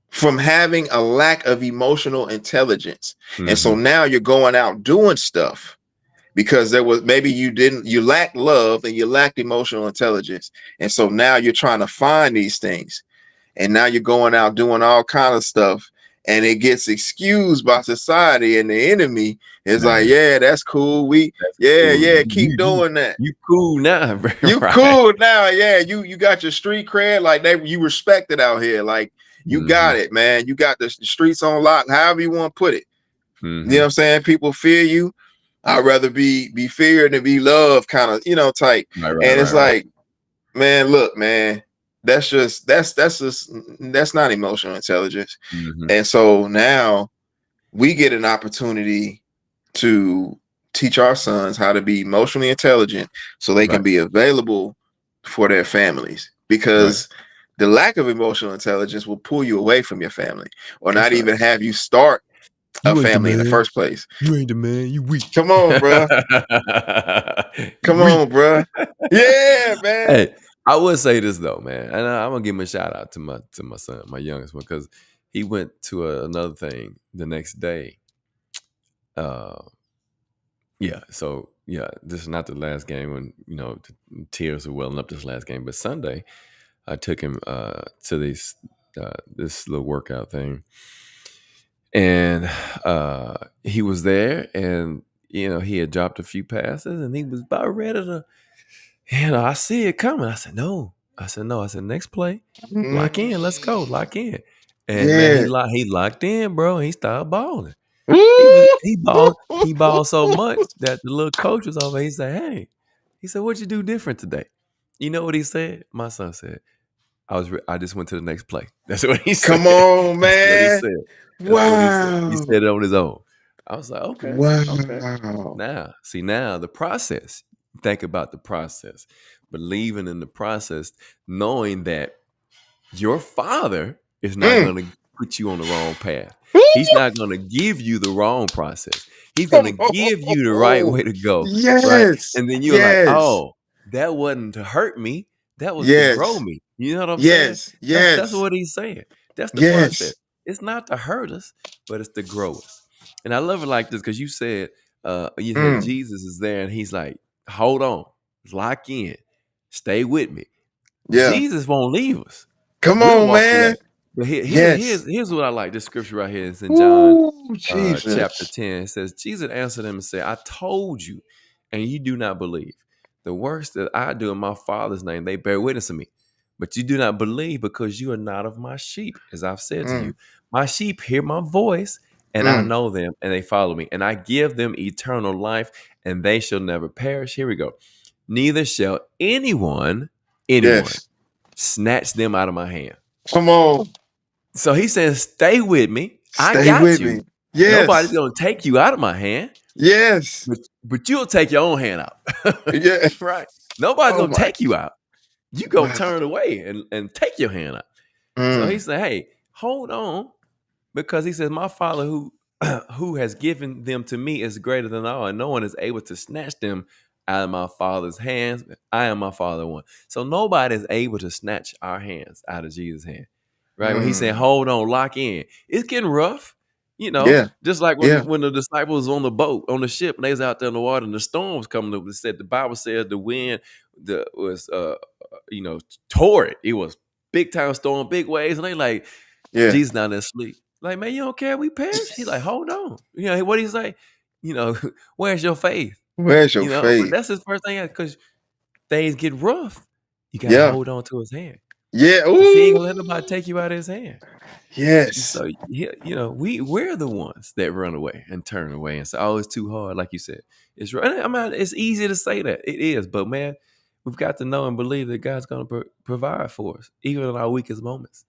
from having a lack of emotional intelligence. And so now you're going out doing stuff because you lacked love and you lacked emotional intelligence. And so now you're trying to find these things. And now you're going out doing all kind of stuff. And it gets excused by society, and the enemy is like, yeah, that's cool. Keep doing that. You cool now, bro. You cool now. Yeah, you got your street cred, like you respected out here. Like you got it, man. You got the streets on lock, however you want to put it. You know what I'm saying? People fear you. I'd rather be feared than be loved, kind of, type. It's like, man, look, man. That's not emotional intelligence. And so now we get an opportunity to teach our sons how to be emotionally intelligent so they can be available for their families, because the lack of emotional intelligence will pull you away from your family, or not even have you start a family in the first place. You ain't the man, you weak. Come on, bro. Come on, bro. Yeah, man. Hey, I would say this though, man, and I'm gonna give him a shout out to my son, my youngest one, because he went to another thing the next day. This is not the last game when the tears were welling up this last game, but Sunday I took him to this little workout thing, and he was there, and he had dropped a few passes, and he was about ready to. I see it coming. I said, no, I said, no. I said, next play, lock in. Let's go. Mm. Lock in. And man, Yeah. he locked in, bro. And he started balling. Woo! He balled so much that the little coach was over. He said, hey, he said, what'd you do different today? You know what he said? My son said, I just went to the next play. That's what he said. Come on, That's what he man. said. That's what he said. He Wow. said it on his own. I was like, okay, okay. Wow. Now the process. Think about the process. Believing in the process, knowing that your father is not Mm. going to put you on the wrong path. Woo! He's not going to give you the wrong process. He's going to Come give you the right on. way to go, right? Yes. And then you're like, Yes. oh, that wasn't to hurt me. That was to grow Yes. me. You know what I'm saying? Yes. That's Yes. what he's saying. That's the process. Yes. It's not to hurt us, but it's to grow us. And I love it like this because you said Mm. Jesus is there and he's like, hold on, lock in, stay with me. Yeah. Jesus won't leave us. Come We'll on, walk away. man. But Yes. here's what I like. This scripture right here is in John Ooh, chapter Jesus. 10. It says, Jesus answered him and said, I told you, and you do not believe. The works that I do in my Father's name, they bear witness of me. But you do not believe because you are not of my sheep, as I've said to you. Mm. My sheep hear my voice, and I Mm. know them, and they follow me. And I give them eternal life, and they shall never perish. Here we go. Neither shall anyone Yes. snatch them out of my hand. Come on. So he says, stay with me. I Stay got with you. me. Yes. Nobody's going to take you out of my hand, Yes. but you'll take your own hand out. Yeah. Right? Nobody's Oh going to my. take you out. You going to Wow. turn away and take your hand out. So he Mm. said, hey, hold on. Because he says, my Father who has given them to me is greater than all, and no one is able to snatch them out of my Father's hands. I am my Father one. So nobody is able to snatch our hands out of Jesus' hand. Right? When he's saying, Mm. hold on, lock in. It's getting rough. Yeah. Just like Yeah. when the disciples on the boat, on the ship, and they was out there in the water and the storm was coming up. It said the Bible said the wind was torrid. It was big time storm, big waves, and they like, Yeah. Jesus down there asleep. Like, man, you don't care we perish? He's like, hold on. What do you say? Where's your faith? Where's your But faith? that's his first thing because things get rough. You got to Yeah. hold on to his hand Yeah. because he ain't Ooh. gonna let nobody take you out of his hand. And Yes. so, we're the ones that run away and turn away and say, oh, it's too hard. Like you said, it's right. I mean, it's easy to say that. It is. But, man, we've got to know and believe that God's going to provide for us, even in our weakest moments.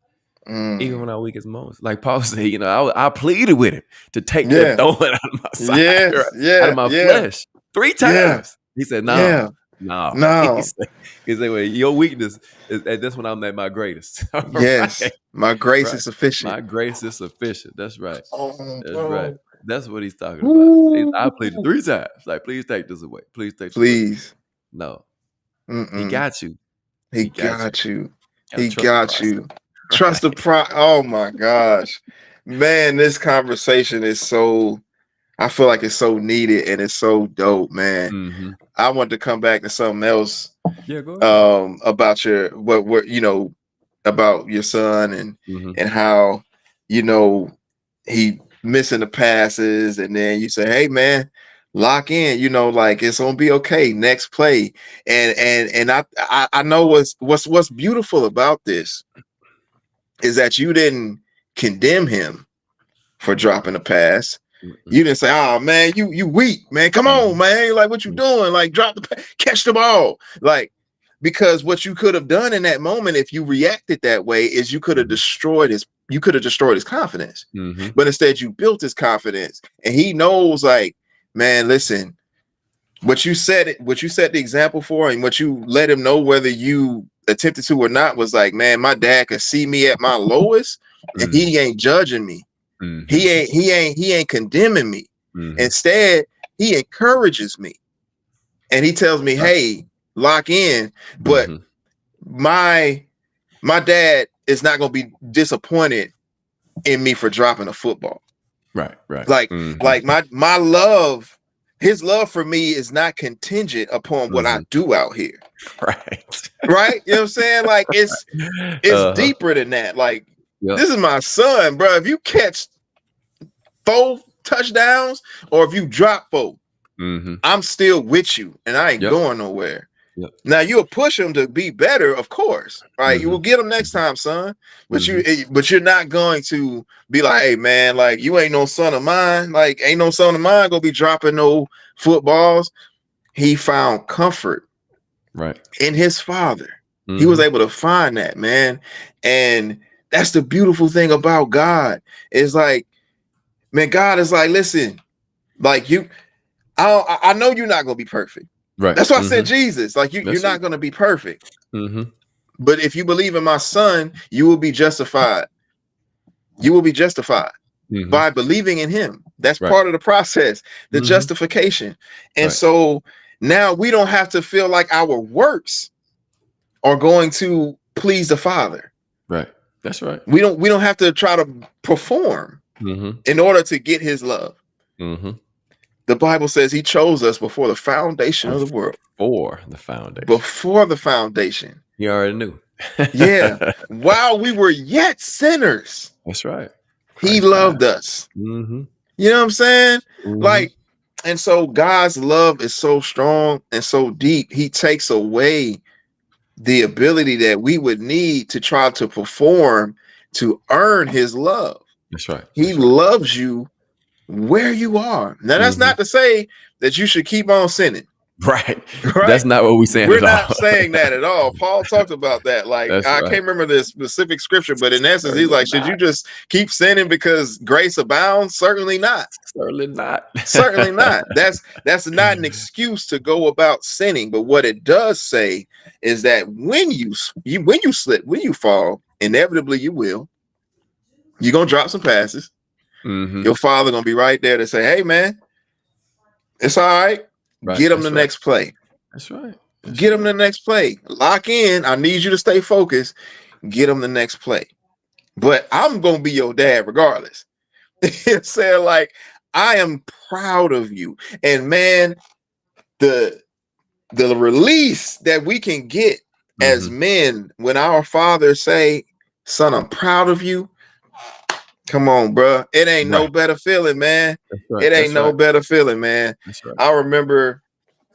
Even Mm. when our weakest moments. Like Paul said, I pleaded with him to take that Yeah. thorn out of my side, right? Yes. Out of Yeah. my Yeah. flesh 3 Yeah. times. He said, no, Yeah. no. He No. said, well, your weakness is that's when I'm at my greatest. All Yes. right. My grace Right. is sufficient. My grace is sufficient. That's right. Oh, That's right. bro. That's what he's talking about. I pleaded Ooh. 3 times. Like, please take this away. Please take this away. Please. No. He Mm-mm. got you. He He got you. got you. Gotta He trust the got process. you. Trust the pro. Oh my gosh. Man, this conversation is so, I feel like it's so needed and it's so dope, man. Mm-hmm. I want to come back to something else Yeah, go ahead. about your what about your son Mm-hmm. and how you know he missing the passes and then you say, hey man, lock in, like it's gonna be okay, next play. And I know what's beautiful about this is that you didn't condemn him for dropping a pass. Mm-hmm. You didn't say, oh man, you weak, man. Come on, man. Like what you doing? Like drop catch the ball. Like, because what you could have done in that moment if you reacted that way is you could have destroyed his confidence. Mm-hmm. But instead you built his confidence. And he knows, like, man, listen, what you set the example for and what you let him know whether you attempted to or not was like, man, my dad could see me at my lowest and Mm-hmm. he ain't judging me. Mm-hmm. He ain't condemning me. Mm-hmm. Instead, he encourages me. And he tells me, Right. hey, lock in. But Mm-hmm. my dad is not going to be disappointed in me for dropping a football. Right. Like, Mm-hmm. like my love, his love for me is not contingent upon what I do out here. Right. Right? You know what I'm saying? Like it's deeper than that. Like, Yep. this is my son, bro. If you catch 4 touchdowns or if you drop 4, Mm-hmm. I'm still with you and I ain't Yep. going nowhere. Yep. Now you'll push them to be better, of course, right? You will Mm-hmm. get them next time, son. But Mm-hmm. but you're not going to be like, hey man, like you ain't no son of mine. Like ain't no son of mine gonna be dropping no footballs. He found comfort Right. in his father. He was Mm-hmm. able to find that, man. And that's the beautiful thing about God. Is like, man, God is like, listen, like I know you're not gonna be perfect. Right. That's why I said Mm-hmm. Jesus. Like you're That's not it. gonna be perfect. Mm-hmm. But if you believe in my son, you will be justified. You will be justified Mm-hmm. by believing in him. That's Right. part of the process, the Mm-hmm. justification. And Right. so now we don't have to feel like our works are going to please the Father. Right. That's right. We don't have to try to perform Mm-hmm. in order to get his love. Mm-hmm. The Bible says he chose us before the foundation of the world. Before the foundation. Before the foundation. You already knew. Yeah. While we were yet sinners, That's right. he Christ died. loved us. Mm-hmm. You know what I'm saying? Mm-hmm. Like, and so God's love is so strong and so deep. He takes away the ability that we would need to try to perform to earn his love. That's right. He That's right. loves you where you are. Now, that's Mm-hmm. not to say that you should keep on sinning. Right. Right? That's not what we're saying We're at not all. saying that at all. Paul talked about that. Like, That's I right. can't remember the specific scripture, but in essence, he's Certainly like, should you not. just keep sinning because grace abounds? Certainly not. Certainly not. Certainly not. That's not an excuse to go about sinning. But what it does say is that when you slip, when you fall, inevitably you will. You're gonna drop some passes. Mm-hmm. Your father gonna be right there to say, "Hey, man, it's all right. Right. Get him the That's right. next play. That's right. That's Get him right. the next play. Lock in. I need you to stay focused. Get him the next play. But I'm gonna be your dad regardless." It said, like, I am proud of you, and man, the release that we can get as Mm-hmm. men when our fathers say, "Son, I'm proud of you." Come on, bro. It ain't no Right. better feeling, man. That's right. It ain't That's no right. better feeling, man. That's right. I remember,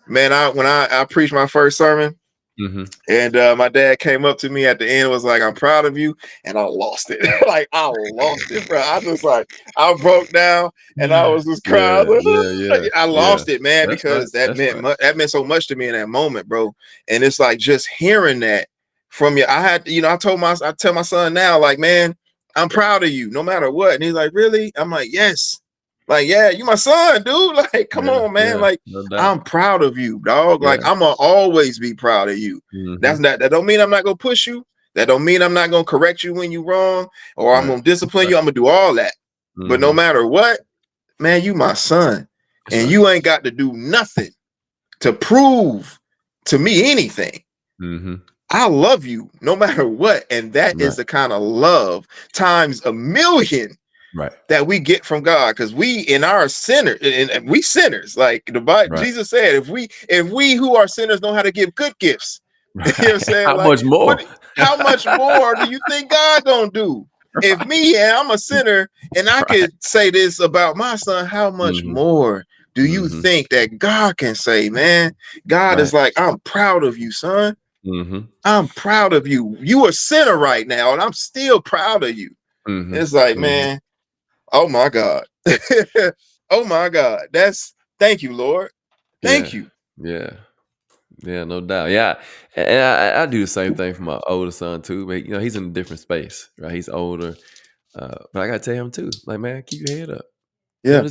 man, when I preached my first sermon, Mm-hmm. and my dad came up to me at the end and was like, "I'm proud of you," and I lost it. Like I lost it, bro. I just like I broke down and I was just crying. I Yeah. was Yeah. like, Yeah. I Yeah. lost it, man, That's right. because that That's right. that meant so much to me in that moment, bro. And it's like just hearing that from you. I had, I tell my son now, like, man, I'm proud of you, no matter what. And he's like, really? I'm like, yes. Like, yeah, you my son, dude. Like, come Yeah. on, man. Yeah. Like, No doubt. I'm proud of you, dog. Like, Yeah. I'm gonna always be proud of you. Mm-hmm. That don't mean I'm not gonna push you. That don't mean I'm not gonna correct you when you're wrong, or I'm Right. gonna discipline Right. you. I'm gonna do all that. But no Mm-hmm. matter what, man, you my son, That's and right. you ain't got to do nothing to prove to me anything. Mm-hmm. I love you no matter what, and that is Right. the kind of love times a million Right. that we get from God, because we in our sinner and we sinners, like the Bible, Right. Jesus said, if we who are sinners know how to give good gifts, you know what I'm Right. saying? How Like, much more? how much more do you think God gonna do? If Right. me and I'm a sinner and I Right. could say this about my son, how much Mm-hmm. more do you Mm-hmm. think that God can say, man? God is Right. like, I'm proud of you, son. Mm-hmm. I'm proud of you. You a sinner right now, and I'm still proud of you. Mm-hmm. It's like, Mm-hmm. man, oh my God. Oh my God. Thank you, Lord. Yeah. Thank you. Yeah. Yeah, no doubt. Yeah, and I do the same thing for my older son too. But he's in a different space, right? He's older, but I gotta tell him too. Like, man, keep your head up. Yeah.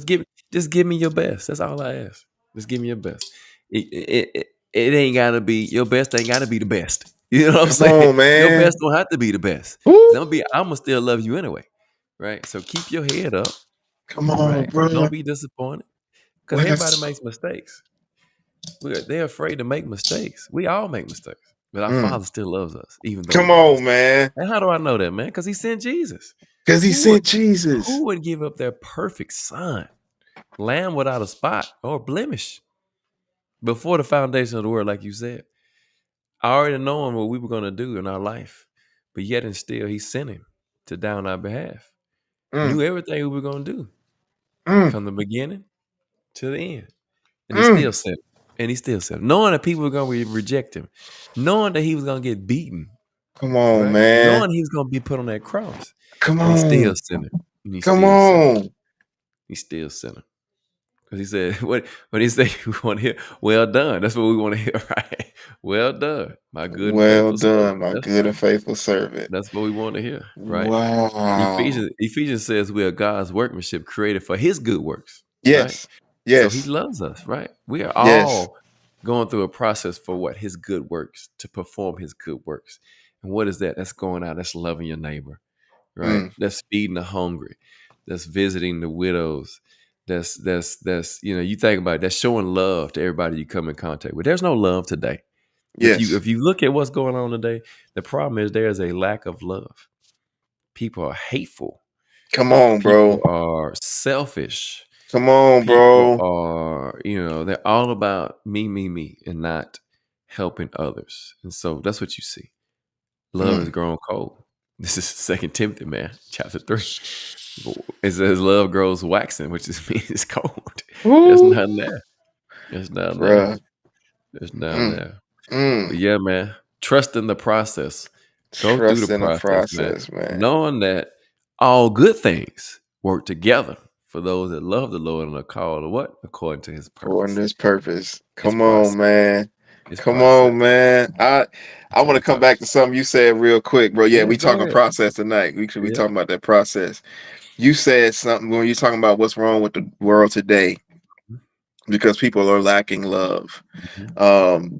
Just give me your best. That's all I ask. Just give me your best. It ain't gotta be your best. Ain't gotta be the best. You know what I'm Come saying? on, Your man. best don't have to be the best. Woo. I'm gonna still love you anyway, right? So keep your head up, Come on, right? bro. Don't be disappointed because everybody West. makes mistakes. They're afraid to make mistakes. We all make mistakes, but our Mm. Father still loves us, even though we Come make on, mistakes. man. And how do I know that, man? Because He sent Jesus. Because he Who would sent Jesus. who would give up their perfect Son, Lamb without a spot or blemish, before the foundation of the world, like you said? Already knowing what we were going to do in our life, but yet and still, He sent Him to die on our behalf. Mm. Knew everything we were going to do Mm. from the beginning to the end, and He Mm. still sent. And he still sent him, knowing that people were going to reject him, knowing that he was going to get beaten, Come on, right? man. Knowing he was going to be put on that cross. Come And he still on. sent him. And he Come still sent him. on. He still sent him. Because he said, what he say? We want to hear, well done. That's what we want to hear, right? Well done, my good and Well faithful servant. done, my That's good right. and faithful servant. That's what we want to hear, right? Wow. Ephesians says we are God's workmanship created for his good works, right? Yes. So he Yes. loves us, right? We are Yes. all going through a process for what? His good works, to perform his good works. And what is that? That's going out, that's loving your neighbor, right? Mm. That's feeding the hungry, that's visiting the widows. That's you think about it, that's showing love to everybody you come in contact with. There's no love today. Yes. If you look at what's going on today, the problem is there's a lack of love. People are hateful. Come on, People bro. are selfish. Come on, People bro. are, they're all about me, and not helping others. And so that's what you see. Love has Mm. grown cold. This is 2 Timothy, man, chapter 3. It says love grows waxing, which just means it's cold. There's Woo. nothing there. There's nothing there. Bruh. There's nothing Mm. there. Mm. But yeah, man, trust in the process. Go through the Trust in the process, man. process, man. Knowing that all good things work together for those that love the Lord and are called to what? According to his According purpose. to his purpose. His Come process. on, man. His Come process. on, man. I want to come back to something you said real quick, bro. Yeah, we Go talking ahead. process tonight. We should be Yeah. talking about that process. You said something when you're talking about what's wrong with the world today because people are lacking love. Mhm.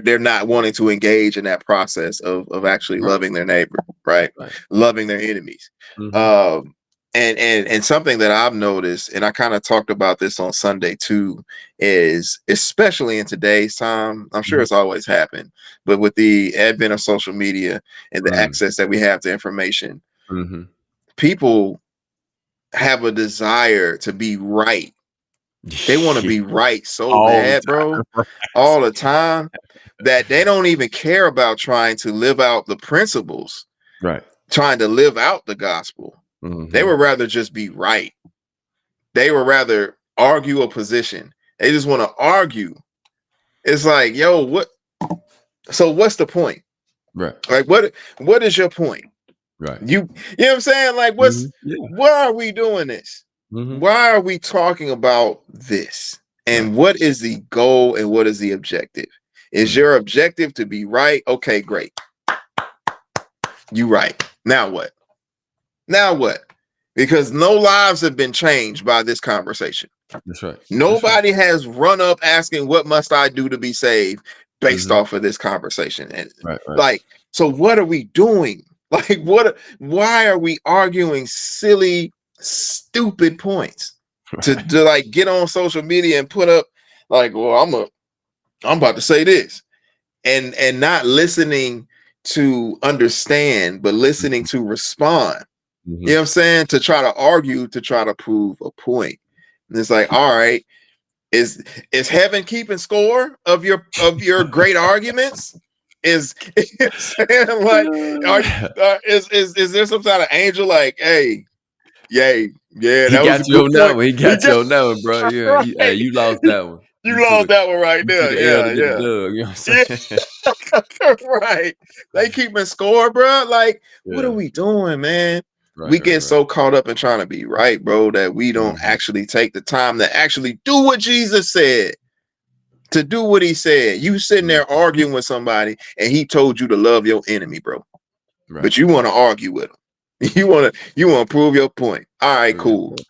They're not wanting to engage in that process of actually Right. loving their neighbor, right? Right. Loving their enemies. Mhm. And something that I've noticed, and I kind of talked about this on Sunday too, is especially in today's time, I'm sure Mhm. it's always happened, but with the advent of social media and the Mm. access that we have to information, Mhm. people have a desire to be right. They want to be right so All the bad, bro, time. all the time, that they don't even care about trying to live out the principles, Right. trying to live out the gospel. They Mhm. would rather just be right. They would rather argue a position. They just want to argue. It's like, yo, what? So what's the point? Right. Like, what is your point? Right. You know what I'm saying? Like, Yeah. why are we doing this? Mhm. Why are we talking about this? Right. And what is the goal and what is the objective? Is Mm. your objective to be right? Okay, great. You right. Now what? Now what? Because no lives have been changed by this conversation. That's right. Nobody has run up asking, what must I do to be saved based Mhm. off of this conversation? And Right. like, so what are we doing? Like, why are we arguing silly, stupid points to like get on social media and put up like, well, I'm about to say this and not listening to understand, but listening to respond. You know Mhm. what I'm saying? To try to argue, to try to prove a point. And it's like, all right, is heaven keeping score of your great arguments? Is saying like, are you is there some kind of angel like, hey, yay, yeah, He that was a got you good on that point. one. He You got you got on that one, bro. Yeah. Hey, right. you lost that one. You lost that one right You took there. an L to get the Yeah, dub. You know what I'm saying? yeah. Right. They keeping score, bro. Like, what are Yeah. we doing, man? Right. We Right. get Right. so caught up in trying to be right, bro, that we don't Mhm. actually take the time to actually do what Jesus said. To do what he said. You sitting Mhm. there arguing with somebody and he told you to love your enemy, bro. Right. But you want to argue with him. You want to prove your point. All right, Prove your cool. point.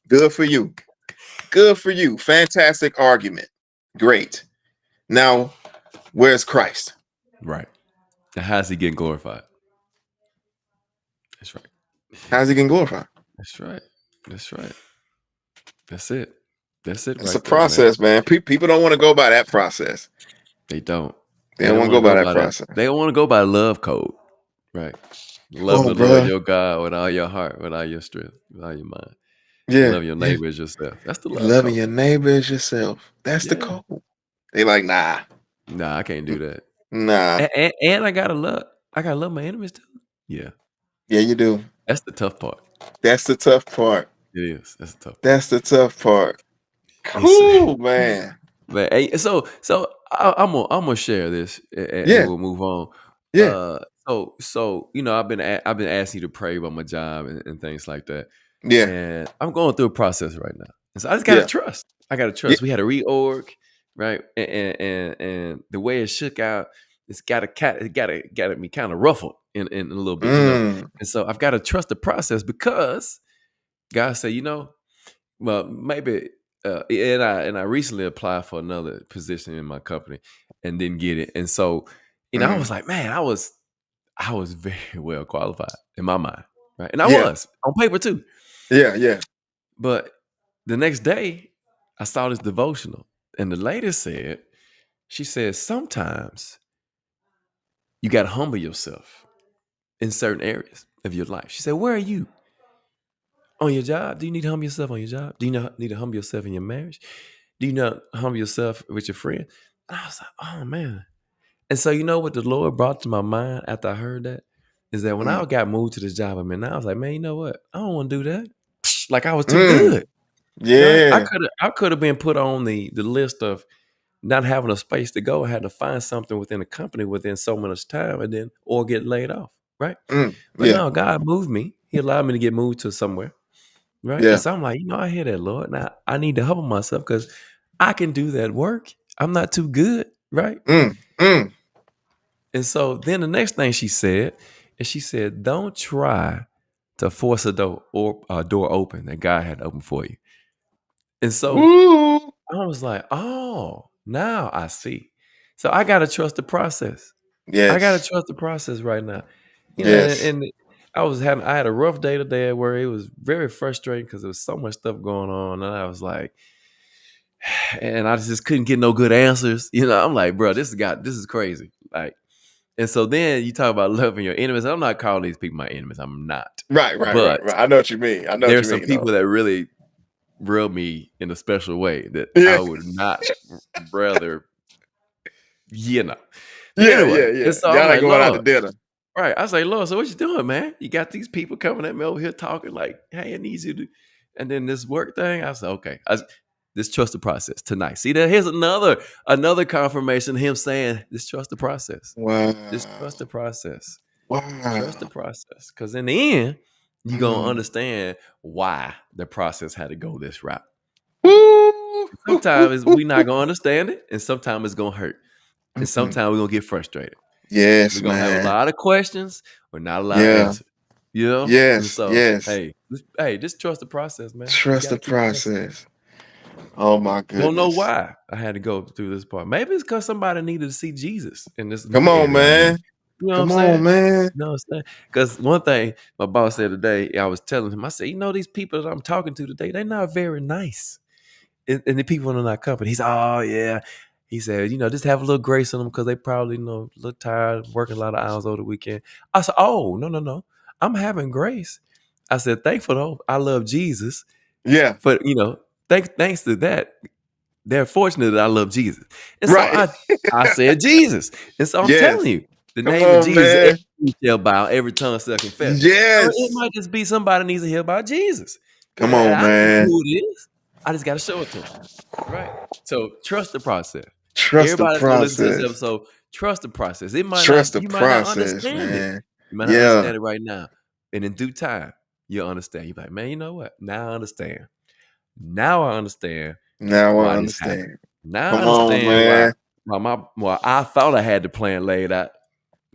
Good for you. Good for you. Fantastic argument. Great. Now, where's Christ? Right. Now, how's he getting glorified? That's right. How's he getting glorified? That's right. That's right. That's it. That's it It's a right there, man. process, man. People don't want to go by that process. They don't. They They don't don't want to want go to by go that by that. process. They don't want to go by love code. Right. Come Love on, the Lord bro. your God with all your heart, with all your strength, with all your mind. Yeah. Love your neighbor as yourself. That's the love Loving code. your neighbor as yourself. That's the Yeah. code. They like, nah. Nah, I can't do that. Nah. And I gotta love my enemies too. Yeah. Yeah, you do. That's the tough part. That's the tough part. It is. That's the tough part. That's the tough part. It's Cool, man. But hey, so I'm gonna share this and Yeah, we'll move on. yeah, So I've been asking you to pray about my job and things like that, yeah, and I'm going through a process right now, and so I just gotta yeah, trust. I gotta yeah. trust. We had a reorg, right, and the way it shook out, it got me kind of ruffled in a little bit, Mm, and so I've got to trust the process because God said, well, maybe, and I recently applied for another position in my company and didn't get it, and so I was mm. like, man, I was very well qualified in my mind, right? And I Yeah, was on paper too, yeah, yeah. but the next day I saw this devotional, and the lady said, she said, sometimes you got to humble yourself in certain areas of your life. She said, where are you? On your job? Do you need to humble yourself on your job? Do you need to humble yourself in your marriage? Do you not humble yourself with your friend? And I was like, oh man. And so you know what the Lord brought to my mind after I heard that is that when I Mm, got moved to this job I'm in, I was like, man, you know what? I don't want to do that. Like I was too mm. good. Right? I Yeah, could have been put on the list of not having a space to go. I had to find something within the company within so much time and then or get laid off. Right. But yeah, no, God moved me. He allowed me to get moved to somewhere. Right. And yeah. so I'm like, I hear that, Lord. Now I need to humble myself because I can do that work. I'm not too good. Right. Mm, mm. And so then the next thing she said is she said, don't try to force a door open that God had opened for you. And so Ooh. I was like, oh, now I see. So I gotta trust the process. I gotta Yes, trust the process right now. yes. And I had a rough day today where it was very frustrating because there was so much stuff going on. And I was like, and I just couldn't get no good answers. I'm like, bro, this is crazy. Like, and so then you talk about loving your enemies. I'm not calling these people my enemies. I'm not. Right, right, right, But right. I know what you mean. I know what you there's some mean, though. people that really rub me in a special way that I Yeah, would not rather, you know. But yeah, anyway, yeah, yeah. and so I'm Y'all ain't like, going out to Lord, dinner. right. I say, Lord, so what you doing, man? You got these people coming at me over here talking like, hey, I need you to, and then this work thing. I said, okay, this trust the process tonight. See that here's another confirmation. Him saying, this trust the process. Just Wow, trust the process. Trust the wow. process. Because in the end, you're going to Mm. understand why the process had to go this route. Woo. Sometimes we not going to understand it, and sometimes it's going to hurt. And Mhm. sometimes we're going to get frustrated. We're Yes, going to have a man. lot of questions or not a lot of Yeah. answers. And Yes, so, yes. hey, just trust the process, man. You Trust got to the keep trusting. process. Oh my Don't know goodness. why I had to go through this part. Maybe it's because somebody needed to see Jesus in this Come new on, area I'm in. man. You know what I'm Come on, saying? man. You know what I'm saying? Because one thing my boss said today, I was telling him, I said, these people that I'm talking to today, they're not very nice. And the people in our company, he said, oh, yeah. He said, just have a little grace on them because they probably, look tired, working a lot of hours over the weekend. I said, oh, no, no, no. I'm having grace. I said, thankful though. I love Jesus. Yeah. But, thanks to that, they're fortunate that I love Jesus. And so Right. I said Jesus. And so I'm Yes. telling you, the Come name of on, Jesus, every man. knee shall bow, every tongue shall confess. So it Yes. might just be somebody needs to hear about Jesus. Come And on, I know man. who it is. I just got to show it to them. Right? So trust the process. Trust the Everybody that's gonna listen to this process. episode, trust the process. Trust the You might not process, understand it. man. You might not Yeah. understand it right now. And in due time, you'll understand. You're like, man, you know what? Now I understand. Now I understand Now I why this happened. understand. Now I Come on, understand man. why I thought I had the plan laid out.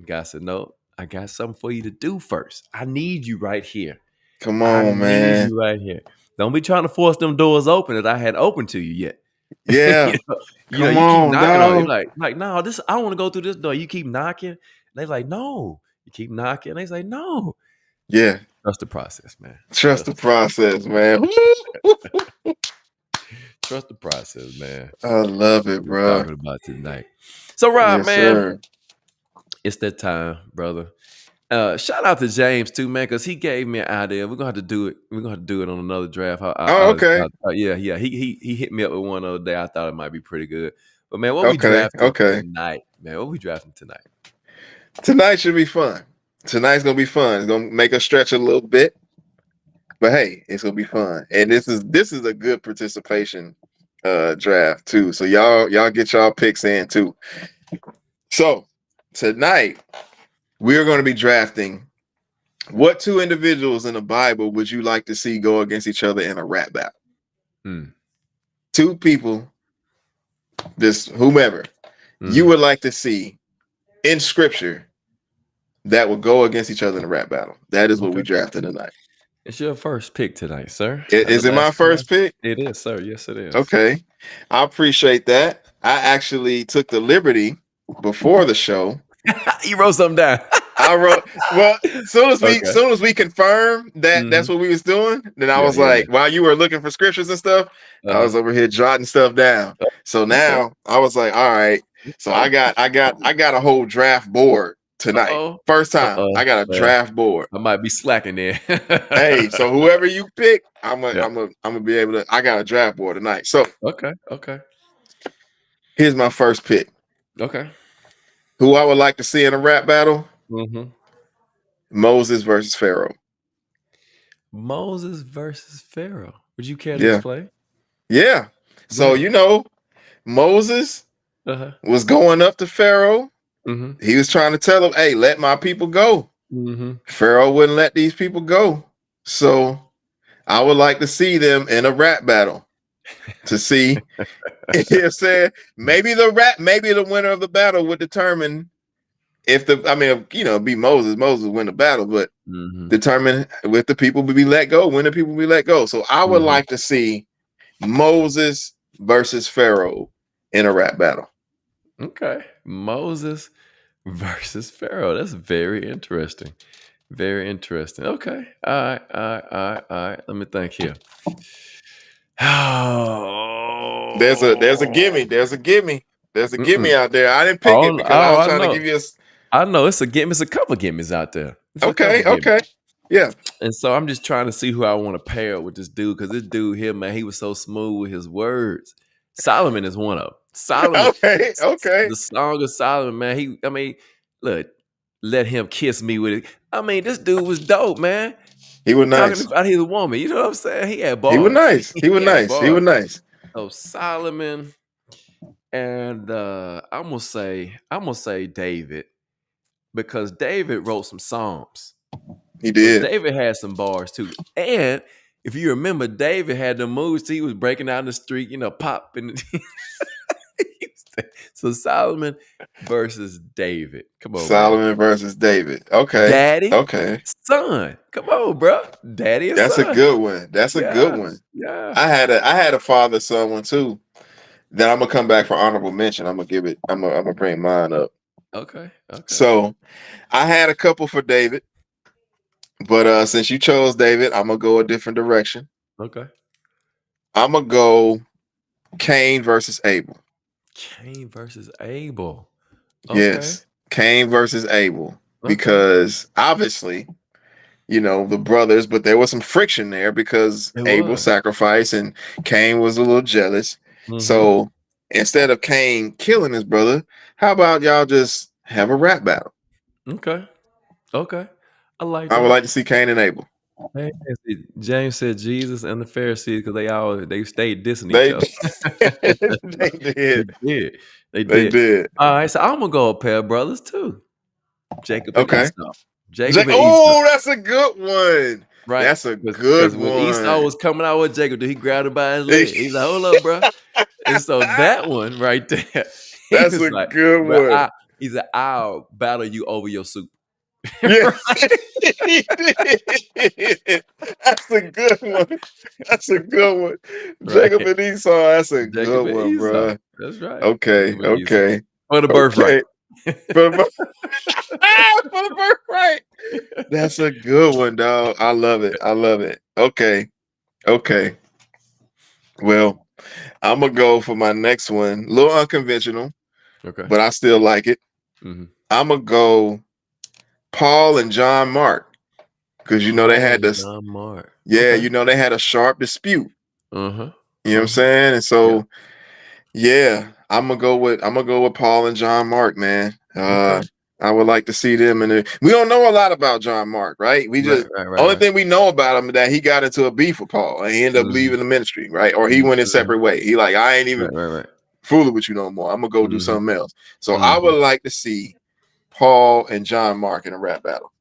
God said, no, I got something for you to do first. I need you right here. Come I on, need man. you right here. Don't be trying to force them doors open that I had open to you yet. Yeah. Come You keep on, knocking on it. dog. Like, no, I don't want to go through this door. You keep knocking. They like, no. You keep knocking. They say, no. Yeah. Trust the process, man. Trust Trust the the process. process, man. Trust the process, man. I love What it, we're bro. talking about tonight. So, Rob, Yes, man, sir. it's that time, brother. Shout out to James too, man, because he gave me an idea. We're gonna have to do it. We're gonna have to do it on another draft. Oh, okay. Yeah, yeah. He hit me up with one other day. I thought it might be pretty good. But man, what we Okay. drafting Okay. tonight, man? What we drafting tonight? Tonight should be fun. Tonight's gonna be fun. It's gonna make us stretch a little bit. But hey, it's gonna be fun. And this is a good participation draft too. So y'all get y'all picks in too. So tonight we are going to be drafting. What two individuals in the Bible would you like to see go against each other in a rap battle? Two people, just whomever you would like to see in scripture that would go against each other in a rap battle. That is what we drafted tonight. It's your first pick tonight, sir. Is it my first pick? It is, sir. Yes, it is. Okay. I appreciate that. I actually took the liberty before the show. You wrote something down. I wrote, well, soon as we confirmed that that's what we was doing, then I was like, while you were looking for scriptures and stuff, I was over here jotting stuff down. So now I was like, all right. So I got a whole draft board tonight. First time I got a draft board. I might be slacking there. Hey, so whoever you pick, I'm gonna be able to. I got a draft board tonight. So okay. Here's my first pick. Okay. Who I would like to see in a rap battle? Mm-hmm. Moses versus Pharaoh. Moses versus Pharaoh. Would you care to explain? Yeah. So Moses was going up to Pharaoh. Mm-hmm. He was trying to tell him, "Hey, let my people go." Mm-hmm. Pharaoh wouldn't let these people go. So I would like to see them in a rap battle to see. You know what I'm saying? Maybe the winner of the battle would determine if be Moses. Moses would win the battle, but determine if the people would be let go, when the people will be let go. So I would like to see Moses versus Pharaoh in a rap battle. Okay. Moses versus Pharaoh. That's very interesting. Very interesting. Okay. All right. Let me think here. Oh, there's a gimme. There's a gimme out there. I didn't pick it because I was trying to give you a. I know it's a gimme. It's a couple gimmies out there. Okay. Yeah. And so I'm just trying to see who I want to pair with this dude, because this dude here, man, he was so smooth with his words. Solomon is one of them. Solomon. Okay. The song of Solomon, man. Look, let him kiss me with it. This dude was dope, man. He was nice. Talking about his woman. You know what I'm saying? He had bars. He was nice. He was nice. So Solomon and I'm gonna say David, because David wrote some Psalms. He did. So David had some bars too. And if you remember, David had the moves. He was breaking out in the street, popping. So Solomon versus David. Come on. Solomon versus David. Okay. Daddy. Okay. Son. Come on, bro. Daddy and That's son. a good one. That's a good one. Yeah. I had a father-son one too. Then I'm gonna come back for honorable mention. I'm gonna bring mine up. Okay. So I had a couple for David, but since you chose David, I'm gonna go a different direction. Okay. I'm gonna go Cain versus Abel. Cain versus Abel. Okay. Yes, Cain versus Abel, because obviously, the brothers, but there was some friction there because Abel sacrificed and Cain was a little jealous. Mm-hmm. So instead of Cain killing his brother, how about y'all just have a rap battle? Okay. I like. I would like to see Cain and Abel. Hey, James said Jesus and the Pharisees, because they stayed dissing each other. They did. All right, so I'm gonna go a pair of brothers too. Jacob and Esau. Esau. That's a good one. Right. That's a good one. When Esau was coming out with Jacob, he grabbed him by his leg. He's like, "Hold up, bro." And so that one right there. That's a good one. He said, "I'll battle you over your soup." Yeah. That's a good one. Jacob and Esau. That's a good one, bro. That's right. Okay. For the birthright. For the birthright. That's a good one, dog. I love it. Okay. Well, I'm gonna go for my next one. A little unconventional. Okay. But I still like it. Mm-hmm. I'm gonna go Paul and John Mark, because they had this. John Mark. Yeah, they had a sharp dispute. You know what I'm saying? And so, I'm gonna go with Paul and John Mark, man. I would like to see them. And we don't know a lot about John Mark, right? We just only thing we know about him is that he got into a beef with Paul and he ended up leaving the ministry, right? Or he went his separate way. He like, I ain't even fooling with you no more. I'm gonna go do something else. So I would like to see Paul and John Mark in a rap battle.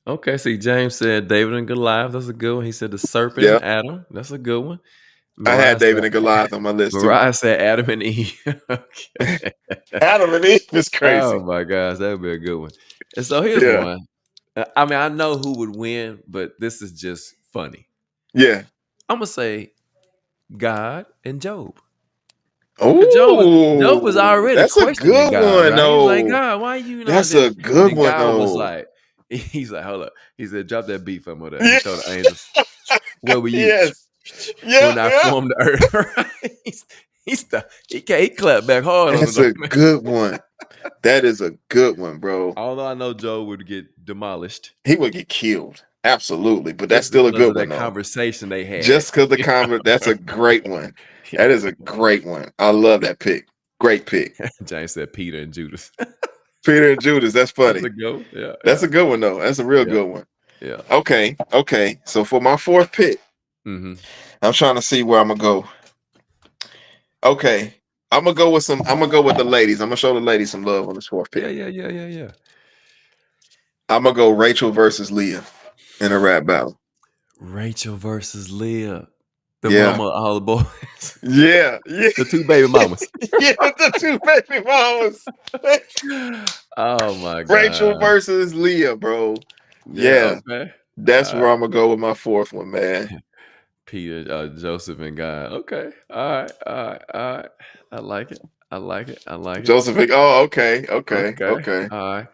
Okay. See, James said David and Goliath. That's a good one. He said the serpent and Adam. That's a good one. I had David and Goliath on my list too. Mariah said Adam and Eve. Okay. Adam and Eve is crazy. Oh my gosh, that would be a good one. And so here's one. I mean, I know who would win, but this is just funny. Yeah. I'm gonna say God and Job. Oh, Job was already that's a good God, one. Right? No, he was like, God, why you? That's a good one. God no. was like, he's like, hold up. He said, drop that beat from there. He told the angels, where were you? Yes. When I formed the earth. He clapped back hard. That's a good one. That is a good one, bro. Although I know Job would get demolished. He would get killed. Absolutely. But that's still a good one. That conversation they had. Just because the that's a great one. That is a great one. I love that pick. Great pick. James said Peter and Judas. Peter and Judas. That's funny. That's a good, yeah. That's a good one, though. That's a real good one. Yeah. Okay. So for my fourth pick, I'm trying to see where I'm gonna go. Okay. I'm gonna go with the ladies. I'm gonna show the ladies some love on this fourth pick. Yeah. I'm gonna go Rachel versus Leah in a rap battle. Rachel versus Leah. The mama of all the boys. Yeah. The two baby mamas. The two baby mamas. Oh my god. Rachel versus Leah, bro. Yeah. Okay. That's where I'm gonna go with my fourth one, man. Peter, Joseph, and God. Okay. All right. I like it. Joseph, okay. All right.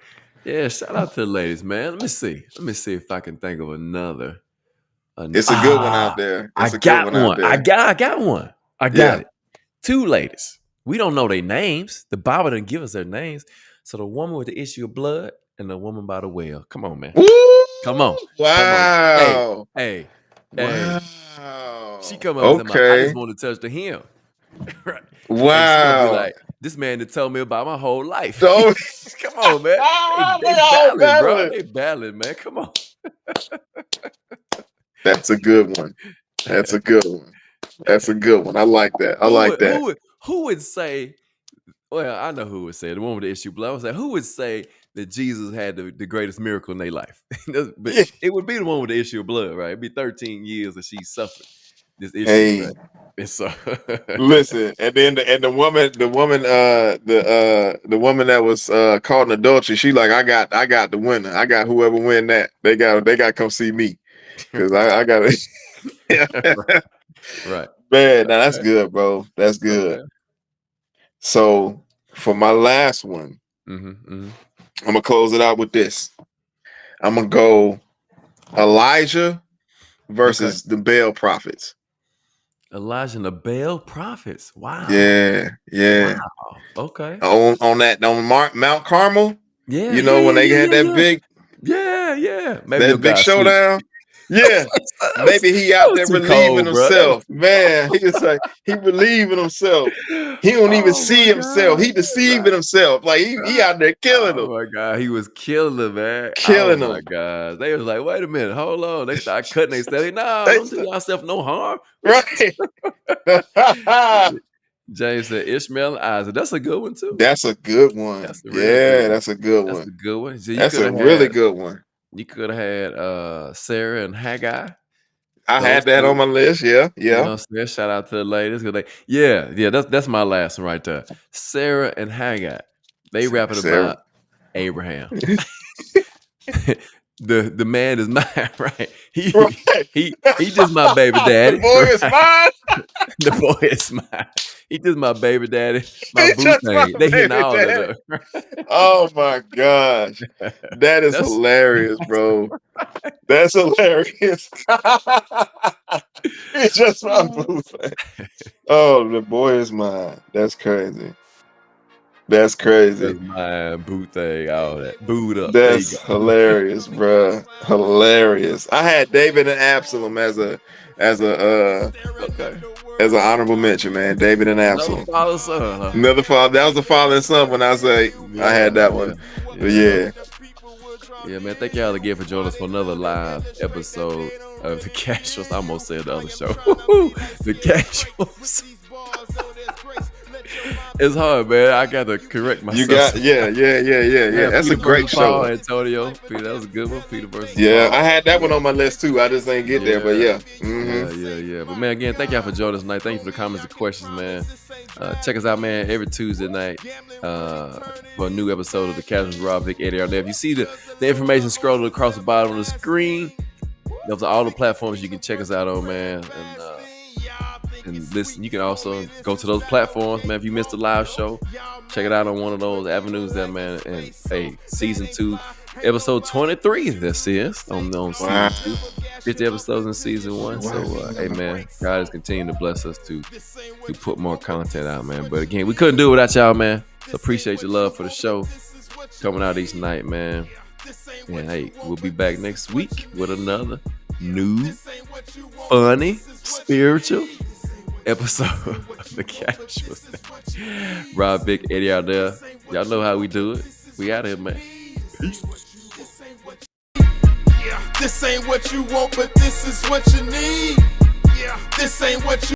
Yeah, shout out to the ladies, man. Let me see if I can think of another. It's a good one out there. I got one. I got one. I got it. Two ladies. We don't know their names. The Bible didn't give us their names. So the woman with the issue of blood and the woman by the well. Come on, man. Woo! Come on. Wow. Hey. Wow. She come up with I just want to touch the hem. Right. Wow. Like, this man that told me about my whole life. So, come on, man. They battling, bro. They battling, man. Come on. That's a good one. I like that. Who would say, well, I know who would say, the one with the issue blood. I would say, who would say that Jesus had the greatest miracle in their life? But it would be the one with the issue of blood, right? It'd be 13 years that she suffered this issue. Right? And so listen, and then the woman that was caught in adultery, she like, I got the winner. I got whoever win that. They got to come see me. Because I got it. Right. Man, now that's good, bro. That's good. Okay. So for my last one, I'm gonna close it out with this. I'm gonna go Elijah versus the Baal prophets. Elijah and the Baal prophets. Wow. Yeah. Wow. Okay. On Mount Carmel. Yeah. You know when they had that big. Yeah. Maybe that big showdown. Yeah, maybe he out there relieving himself. Man, he just like he relieving himself. He don't even see himself. He deceiving himself. Like he out there killing him. Oh my god, he was killing him, man. Killing him. Oh my god, they was like, wait a minute, hold on. They start cutting. They said, no, don't do yourself no harm. Right. James said Ishmael and Isaac. That's a good one too. That's a good one. That's a good one. That's a good one. So that's a really good one. You could have had Sarah and Haggai. I had that on my list. Yeah. You know what I'm saying? Shout out to the ladies. That's my last one right there. Sarah and Haggai. They rapping about Abraham. The man is mine, right? He just my baby daddy. The boy is mine. The boy is mine. He just my baby daddy. My boo thing. They hitting all of it. Oh my gosh. That's hilarious, bro. That's hilarious. It's just my boo thing. Oh, the boy is mine. That's crazy. That's crazy. That's mine, boot thing, all that. Boot up. That's there you go. hilarious, bruh. Hilarious. I had David and Absalom as a Okay. as an honorable mention, man. David and Absalom. No father, son, huh? Another father. That was the father and son when I say I had that one. But yeah. Yeah, man. Thank y'all again for joining us for another live episode of the Casuals. I almost said the other show. The Casuals. It's hard, man. I gotta correct myself. You got yeah. That's Peter a great versus Paul, show. Antonio. Peter, that was a good one. Peter versus Yeah, Paul. I had that one on my list too. I just ain't get there, but yeah. Mm-hmm. Yeah. But man, again, thank y'all for joining us tonight. Thank you for the comments and questions, man. Check us out, man, every Tuesday night for a new episode of the Casuals. Rob, Vic, Eddie, Arnett. If you see the information scrolling across the bottom of the screen, those are all the platforms you can check us out on, man. And listen, you can also go to those platforms, man. If you missed the live show, check it out on one of those avenues there, man. And hey, season 2, episode 23, this is on season 2. 50 episodes in season 1. So hey, man, God is continuing to bless us to put more content out, man. But again, we couldn't do it without y'all, man. So appreciate your love for the show coming out each night, man. And hey, we'll be back next week with another new, funny, spiritual episode of the Casuals. Rob, Vic, Eddie out there. Y'all know how we do it. We out here, man. Peace. This ain't what you want, but this is what you need. This ain't what you